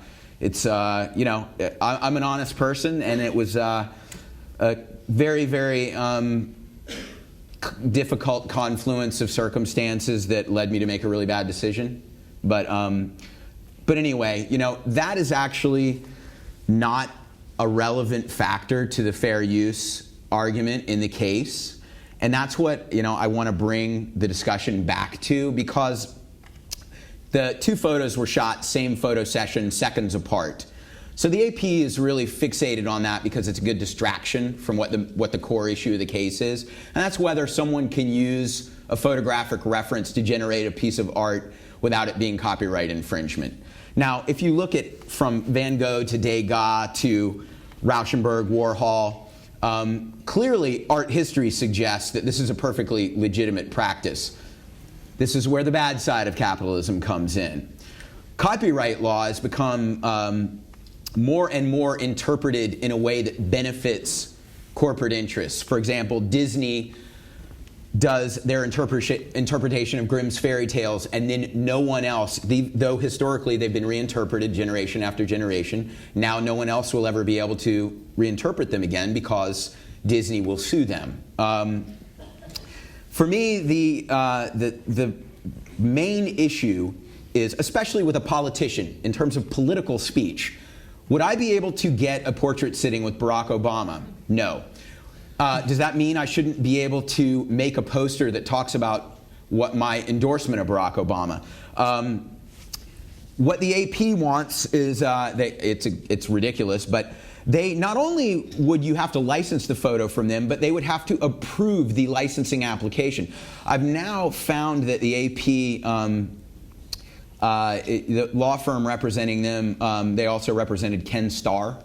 an honest person, and it was a very, very difficult confluence of circumstances that led me to make a really bad decision. But anyway, that is actually not a relevant factor to the fair use argument in the case. And that's what, I want to bring the discussion back to, because the two photos were shot same photo session, seconds apart. So the AP is really fixated on that because it's a good distraction from what the core issue of the case is. And that's whether someone can use a photographic reference to generate a piece of art without it being copyright infringement. Now, if you look at from Van Gogh to Degas to Rauschenberg, Warhol, clearly art history suggests that this is a perfectly legitimate practice. This is where the bad side of capitalism comes in. Copyright law has become more and more interpreted in a way that benefits corporate interests. For example, Disney does their interpretation of Grimm's fairy tales, and then no one else, though historically they've been reinterpreted generation after generation, now no one else will ever be able to reinterpret them again because Disney will sue them. For me, the main issue is, especially with a politician, in terms of political speech, would I be able to get a portrait sitting with Barack Obama? No. Does that mean I shouldn't be able to make a poster that talks about what my endorsement of Barack Obama? What the AP wants is, it's ridiculous, but they not only would you have to license the photo from them, but they would have to approve the licensing application. I've now found that the AP, the law firm representing them, they also represented Ken Starr.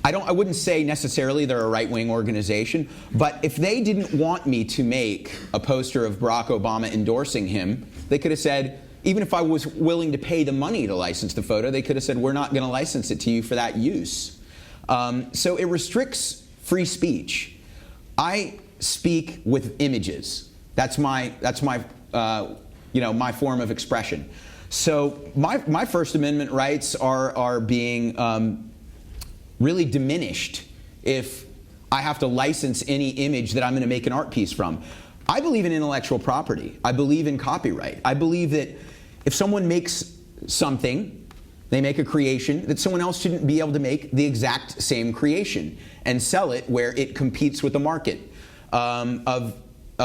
I wouldn't say necessarily they're a right-wing organization, but if they didn't want me to make a poster of Barack Obama endorsing him, they could have said, even if I was willing to pay the money to license the photo, they could have said, we're not going to license it to you for that use. So it restricts free speech. I speak with images. That's my my form of expression. So my First Amendment rights are being really diminished if I have to license any image that I'm going to make an art piece from. I believe in intellectual property. I believe in copyright. I believe that if someone makes something, they make a creation, that someone else shouldn't be able to make the exact same creation and sell it where it competes with the market of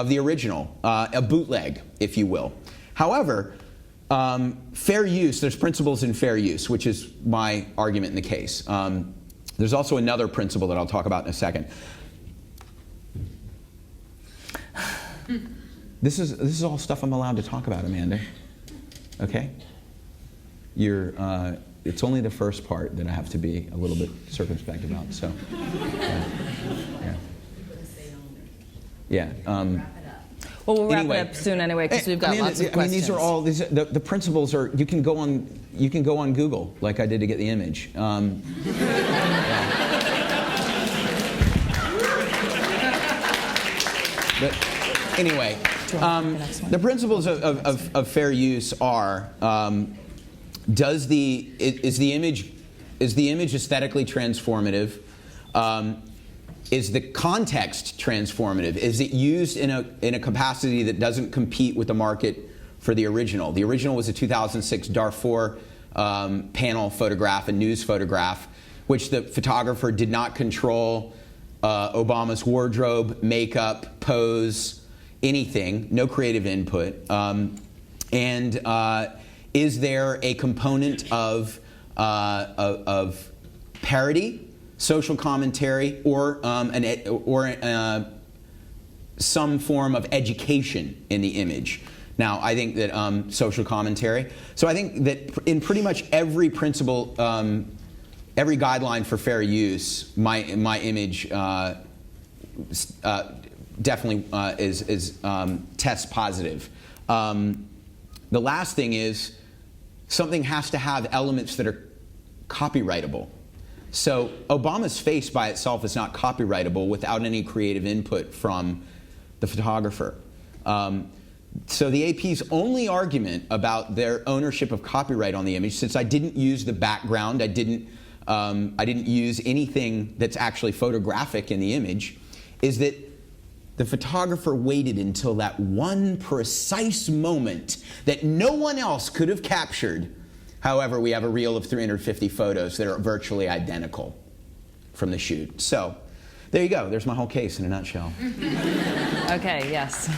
the original, a bootleg, if you will. However, fair use, there's principles in fair use, which is my argument in the case. There's also another principle that I'll talk about in a second. This is all stuff I'm allowed to talk about, Amanda. Okay? It's only the first part that I have to be a little bit circumspect about. So, yeah. Well, we'll wrap Anyway. it up soon anyway, because we've got lots of questions. These are all the principles are. You can go on Google like I did to get the image. But anyway, the principles of fair use are: is the image aesthetically transformative? Is the context transformative? Is it used in a capacity that doesn't compete with the market for the original? The original was a 2006 Darfur panel photograph, a news photograph, which the photographer did not control Obama's wardrobe, makeup, pose, anything, no creative input. Is there a component of parody, social commentary, or some form of education in the image? Now, I think that social commentary. So I think that in pretty much every principle, every guideline for fair use, my image definitely is test positive. The last thing is something has to have elements that are copyrightable. So Obama's face by itself is not copyrightable without any creative input from the photographer. So the AP's only argument about their ownership of copyright on the image, since I didn't use the background, I didn't use anything that's actually photographic in the image, is that the photographer waited until that one precise moment that no one else could have captured. However, we have a reel of 350 photos that are virtually identical from the shoot. So there you go. There's my whole case in a nutshell. Okay, yes.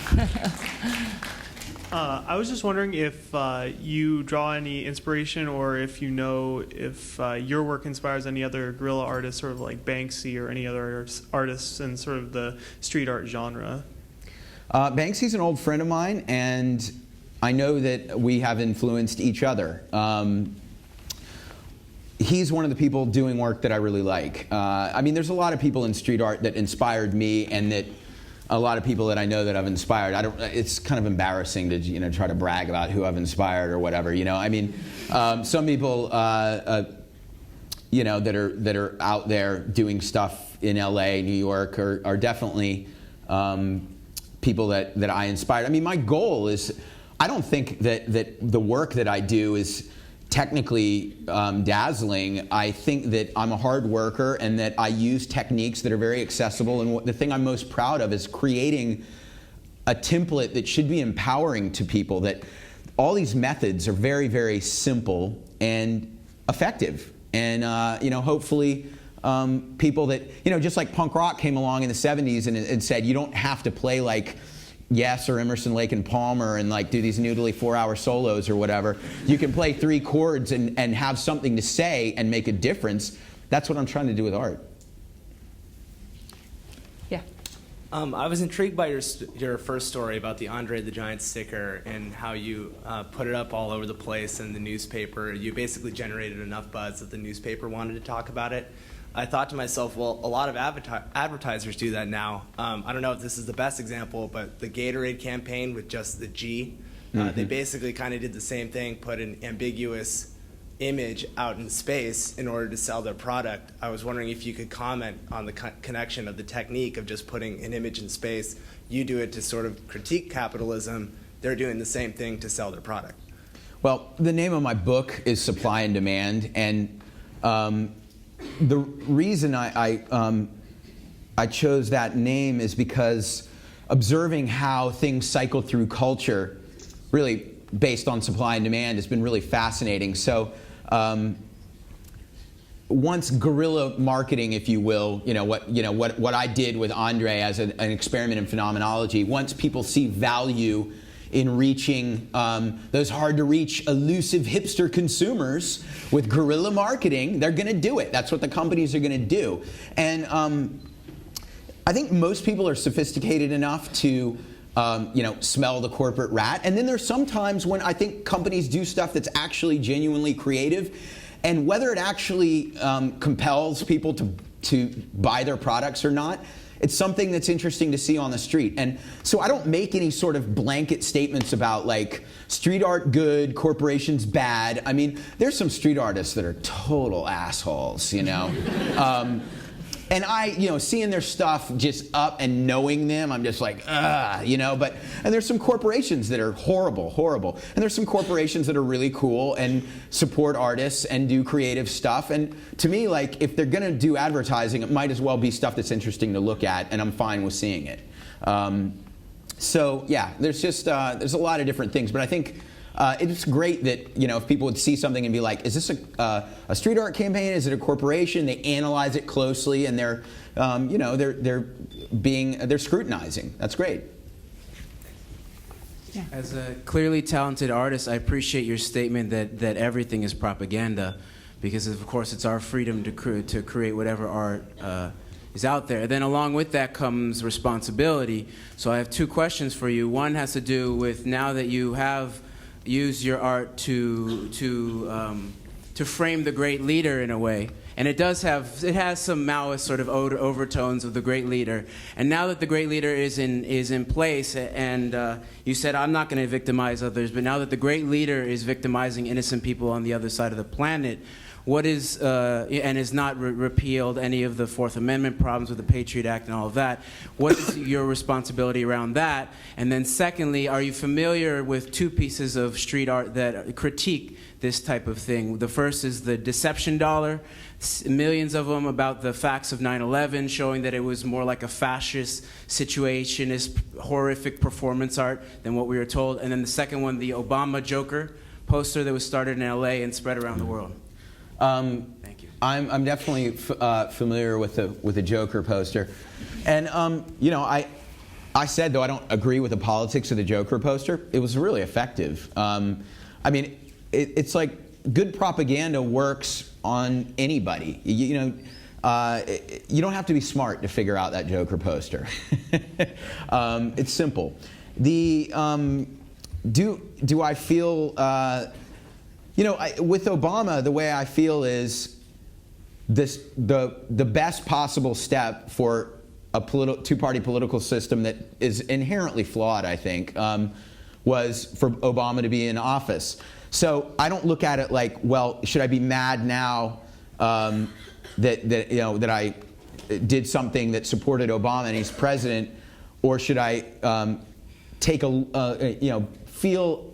I was just wondering if you draw any inspiration, or if you know if your work inspires any other guerrilla artists, sort of like Banksy or any other artists in sort of the street art genre. Banksy's an old friend of mine, and I know that we have influenced each other. He's one of the people doing work that I really like. I mean, there's a lot of people in street art that inspired me, and that a lot of people that I know that I've inspired. It's kind of embarrassing to try to brag about who I've inspired or whatever. I mean, some people that are out there doing stuff in LA, New York, are definitely people that I inspired. I mean, my goal is, I don't think that the work that I do is technically dazzling. I think that I'm a hard worker, and that I use techniques that are very accessible. And the thing I'm most proud of is creating a template that should be empowering to people, that all these methods are very, very simple and effective. And hopefully people that, just like punk rock came along in the 70s and said, you don't have to play like Yes or Emerson, Lake and Palmer and like do these noodly 4-hour solos or whatever. You can play 3 chords and have something to say and make a difference. That's what I'm trying to do with art. Yeah. I was intrigued by your first story about the Andre the Giant sticker and how you put it up all over the place in the newspaper. You basically generated enough buzz that the newspaper wanted to talk about it. I thought to myself, well, a lot of advertisers do that now. I don't know if this is the best example, but the Gatorade campaign with just the G, they basically kind of did the same thing, put an ambiguous image out in space in order to sell their product. I was wondering if you could comment on the connection of the technique of just putting an image in space. You do it to sort of critique capitalism. They're doing the same thing to sell their product. Well, the name of my book is Supply and Demand, and the reason I chose that name is because observing how things cycle through culture, really based on supply and demand, has been really fascinating. So once guerrilla marketing, if you will, what I did with Andre as an experiment in phenomenology, once people see value in reaching those hard-to-reach, elusive hipster consumers with guerrilla marketing, they're going to do it. That's what the companies are going to do. And I think most people are sophisticated enough to smell the corporate rat. And then there's some times when I think companies do stuff that's actually genuinely creative, and whether it actually compels people to buy their products or not, it's something that's interesting to see on the street. And so I don't make any sort of blanket statements about like street art good, corporations bad. I mean, there's some street artists that are total assholes, and I, seeing their stuff just up and knowing them, I'm just like, and there's some corporations that are horrible. And there's some corporations that are really cool and support artists and do creative stuff. And to me, like, if they're going to do advertising, it might as well be stuff that's interesting to look at, and I'm fine with seeing it. So, yeah, there's just, there's a lot of different things. But I think it's great that, if people would see something and be like, is this a street art campaign? Is it a corporation? They analyze it closely, and they're scrutinizing. That's great. Yeah. As a clearly talented artist, I appreciate your statement that everything is propaganda, because of course it's our freedom to create whatever art is out there. Then along with that comes responsibility. So I have 2 questions for you. One has to do with, now that you have used your art to frame the great leader in a way, and it has some Maoist sort of overtones of the great leader. And now that the great leader is in place, and you said, I'm not going to victimize others, but now that the great leader is victimizing innocent people on the other side of the planet, What is, and has not repealed any of the Fourth Amendment problems with the Patriot Act and all of that. What is your responsibility around that? And then secondly, are you familiar with two pieces of street art that critique this type of thing? The first is the deception dollar, millions of them about the facts of 9/11, showing that it was more like a fascist situationist, horrific performance art than what we were told. And then the second one, the Obama Joker poster that was started in LA and spread around the world. Thank you. I'm definitely familiar with the Joker poster, and you know, I said, though I don't agree with the politics of the Joker poster, it was really effective. I mean, it's like good propaganda works on anybody. You know, you don't have to be smart to figure out that Joker poster. It's simple. Do I feel? You know, with Obama, the way I feel is the best possible step for a two-party political system that is inherently flawed, I think, was for Obama to be in office. So I don't look at it like, well, should I be mad now that you know that I did something that supported Obama and he's president, or should I take you know, feel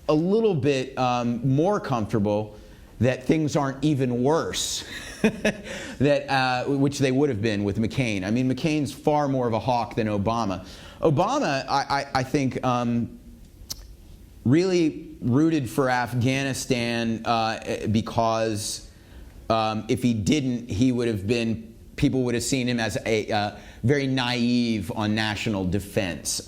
a little bit more comfortable that things aren't even worse, which they would have been with McCain. I mean, McCain's far more of a hawk than Obama. Obama, I think, really rooted for Afghanistan because if he didn't, he would have been, people would have seen him as a very naive on national defense.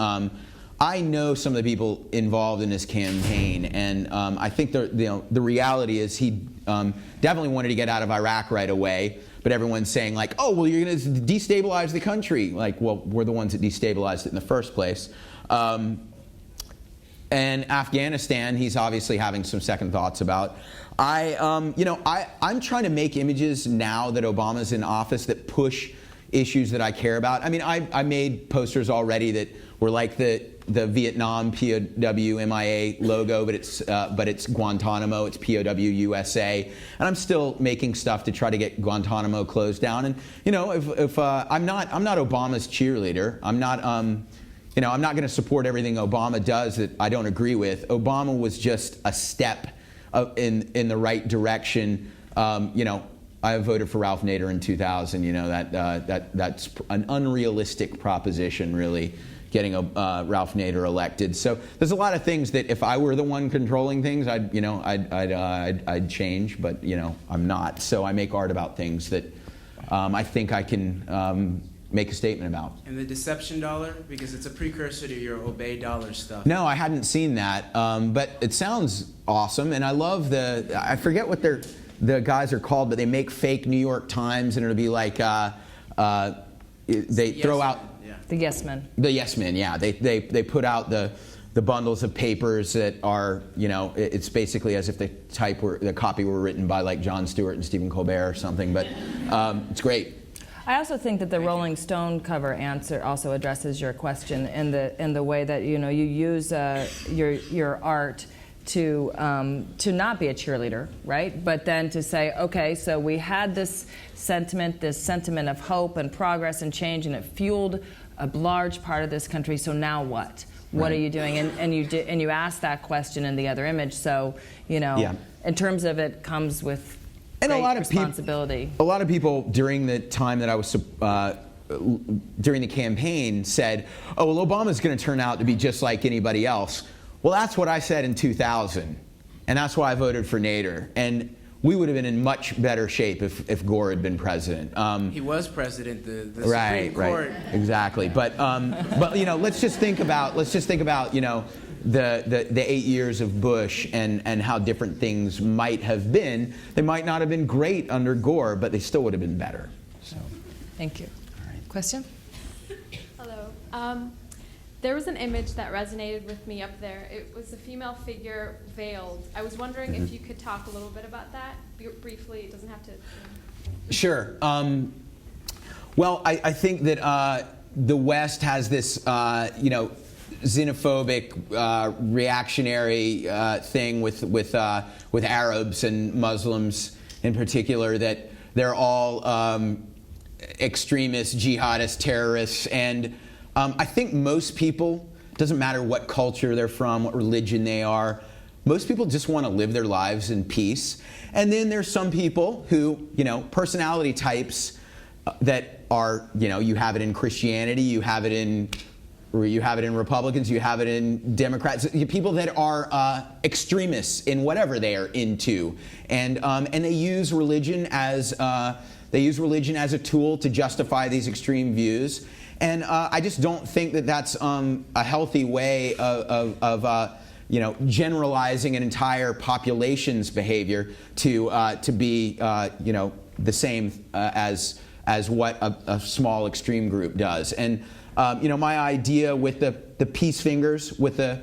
I know some of the people involved in this campaign, and I think the reality is he definitely wanted to get out of Iraq right away, but everyone's saying like, oh, well, you're going to destabilize the country. Like, well, we're the ones that destabilized it in the first place. And Afghanistan, he's obviously having some second thoughts about. You know, I'm trying to make images now that Obama's in office that push issues that I care about. I mean, I made posters already that were like the Vietnam POW MIA logo, but it's Guantanamo, it's POW USA, and I'm still making stuff to try to get Guantanamo closed down. And you know, if I'm not Obama's cheerleader, I'm not you know, I'm not going to support everything Obama does that I don't agree with. Obama was just a step in the right direction. You know, I voted for Ralph Nader in 2000. You know, that's an unrealistic proposition, really, getting Ralph Nader elected. So there's a lot of things that if I were the one controlling things, I'd change. But you know, I'm not. So I make art about things that I think I can make a statement about. And the deception dollar, because it's a precursor to your obey dollar stuff. No, I hadn't seen that, but it sounds awesome, and I love I forget what the guys are called, but they make fake New York Times, and it'll be like they throw out the yes men. The yes men, yeah. They put out the bundles of papers that are, you know, it's basically as if the copy were written by like Jon Stewart and Stephen Colbert or something, but it's great. I also think that the Rolling Stone cover answer also addresses your question in the way that, you know, you use your art to not be a cheerleader, right? But then to say, okay, so we had this sentiment of hope and progress and change, and it fueled a large part of this country. So now what? What are you doing? And you ask that question in the other image. So, you know, in terms of it comes with and a lot of responsibility. A lot of people during the time that I was during the campaign said, "Oh, well, Obama's going to turn out to be just like anybody else." Well, that's what I said in 2000, and that's why I voted for Nader. And we would have been in much better shape if Gore had been president. He was president. The Supreme Court. Right, exactly. But you know, let's just think about you know, the 8 years of Bush and how different things might have been. They might not have been great under Gore, but they still would have been better. So. Thank you. All right. Question? Hello. There was an image that resonated with me up there. It was a female figure veiled. I was wondering if you could talk a little bit about that briefly. It doesn't have to. Sure. Well, I think that the West has this, you know, xenophobic, reactionary thing with Arabs and Muslims in particular, that they're all extremists, jihadists, terrorists, and I think most people, doesn't matter what culture they're from, what religion they are, most people just want to live their lives in peace. And then there's some people who, personality types that are, you have it in Christianity, you have it in Republicans, you have it in Democrats, people that are extremists in whatever they are into, and they use religion as a tool to justify these extreme views. And I just don't think that that's a healthy way of generalizing an entire population's behavior to be the same as what a small extreme group does. And my idea with the peace fingers, with the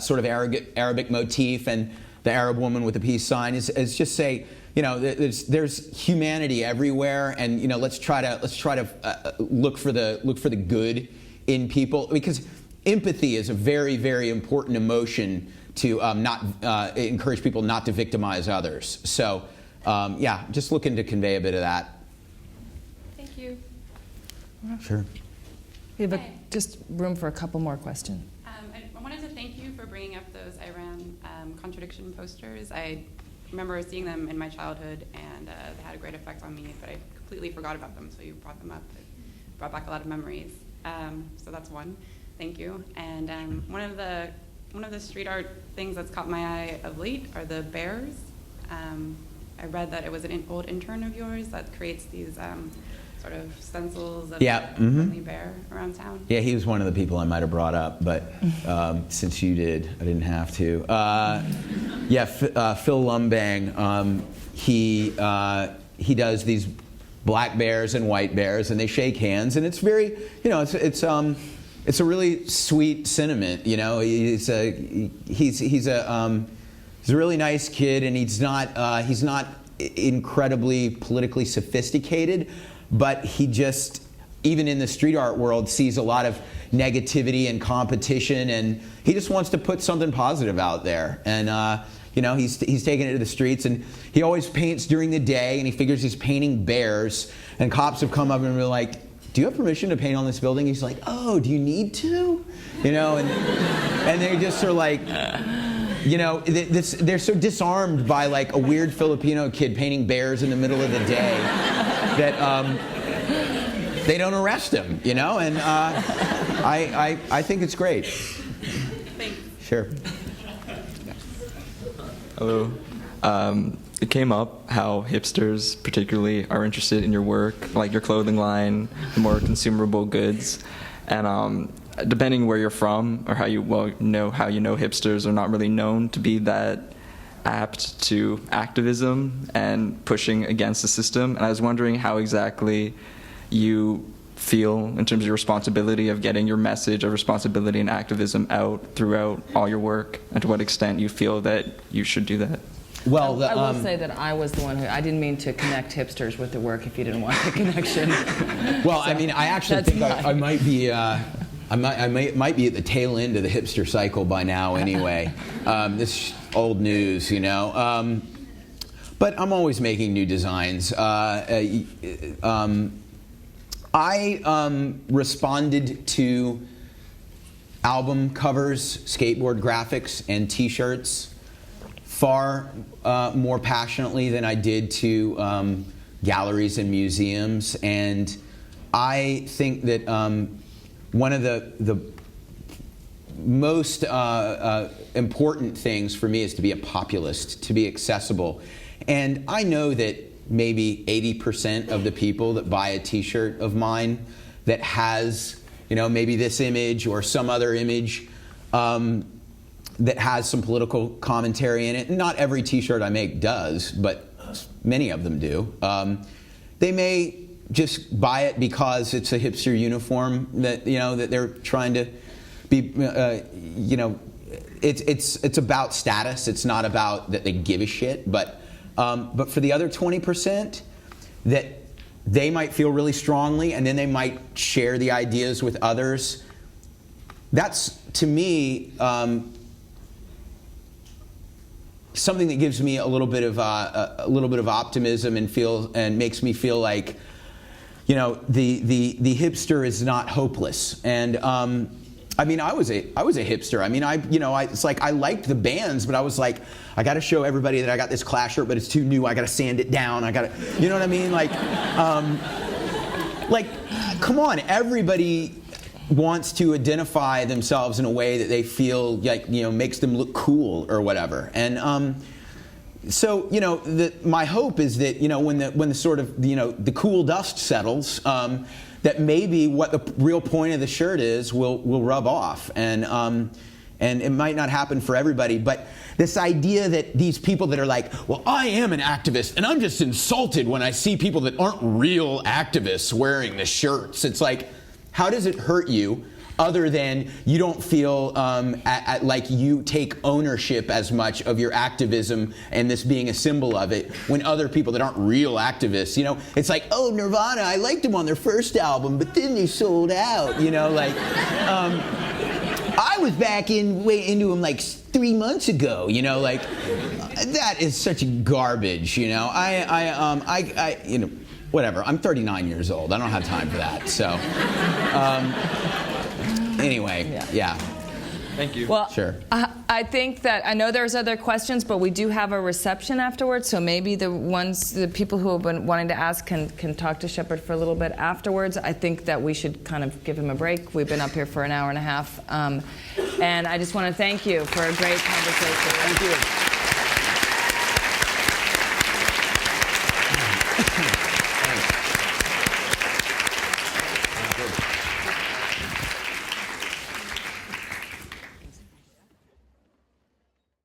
sort of Arabic motif, and the Arab woman with the peace sign is just say, there's humanity everywhere, and let's try to look for the good in people, because empathy is a very, very important emotion to not encourage people not to victimize others. So just looking to convey a bit of that. Thank you. Sure. We have just room for a couple more questions. I wanted to thank you for bringing up those Iran contradiction posters. I remember seeing them in my childhood, and they had a great effect on me, but I completely forgot about them, so you brought them up. It brought back a lot of memories. So that's one. Thank you. And one of the street art things that's caught my eye of late are the bears. I read that it was an old intern of yours that creates these sort of stencils of a friendly bear around town. Yeah, he was one of the people I might have brought up, but since you did, I didn't have to. Phil Lumbang, he does these black bears and white bears, and they shake hands, and it's very, it's a really sweet sentiment. He's a really nice kid, and he's not incredibly politically sophisticated, but he just, even in the street art world, sees a lot of negativity and competition, and he just wants to put something positive out there. And he's taking it to the streets, and he always paints during the day, and he figures he's painting bears, and cops have come up and been like, "Do you have permission to paint on this building?" He's like, "Oh, do you need to?" And they just are like, they're so disarmed by like a weird Filipino kid painting bears in the middle of the day that they don't arrest him, and I think it's great. Thanks. Sure. Hello. It came up how hipsters particularly are interested in your work, like your clothing line, the more consumable goods, and depending where you're from or how you know hipsters are not really known to be that apt to activism and pushing against the system. And I was wondering how exactly you feel in terms of your responsibility of getting your message of responsibility and activism out throughout all your work, and to what extent you feel that you should do that. Well, I will say that I was the one I didn't mean to connect hipsters with the work if you didn't want the connection. Well, I actually think I might be. I might be at the tail end of the hipster cycle by now anyway. This old news, But I'm always making new designs. I responded to album covers, skateboard graphics, and T-shirts far more passionately than I did to galleries and museums. And I think that one of the most important things for me is to be a populist, to be accessible. And I know that maybe 80% of the people that buy a T-shirt of mine that has, maybe this image or some other image that has some political commentary in it. And not every T-shirt I make does, but many of them do. They may just buy it because it's a hipster uniform that that they're trying to be. It's about status. It's not about that they give a shit. But for the other 20%, that they might feel really strongly, and then they might share the ideas with others. that's, to me, something that gives me a little bit of optimism and makes me feel like, you know, the hipster is not hopeless. And I mean, I was a hipster. I mean, it's like I liked the bands, but I was like, I got to show everybody that I got this Clash shirt, but it's too new. I got to sand it down. You know what I mean? Like, come on, everybody wants to identify themselves in a way that they feel like, you know, makes them look cool or whatever. And so, you know, my hope is that, you know, when the sort of, you know, the cool dust settles, that maybe what the real point of the shirt is will rub off. And it might not happen for everybody, but this idea that these people that are like, well, I am an activist, and I'm just insulted when I see people that aren't real activists wearing the shirts. It's like, how does it hurt you other than you don't feel like you take ownership as much of your activism and this being a symbol of it when other people that aren't real activists, you know, it's like, oh, Nirvana, I liked them on their first album, but then they sold out, you know, like, I was back into them like 3 months ago, you know, like, that is such garbage, you know, I you know, whatever, I'm 39 years old, I don't have time for that, so, anyway, yeah. Thank you. Well, sure. I think that, I know there's other questions, but we do have a reception afterwards, so maybe the people who have been wanting to ask can talk to Shepard for a little bit afterwards. I think that we should kind of give him a break. We've been up here for an hour and a half. And I just want to thank you for a great conversation. Thank you.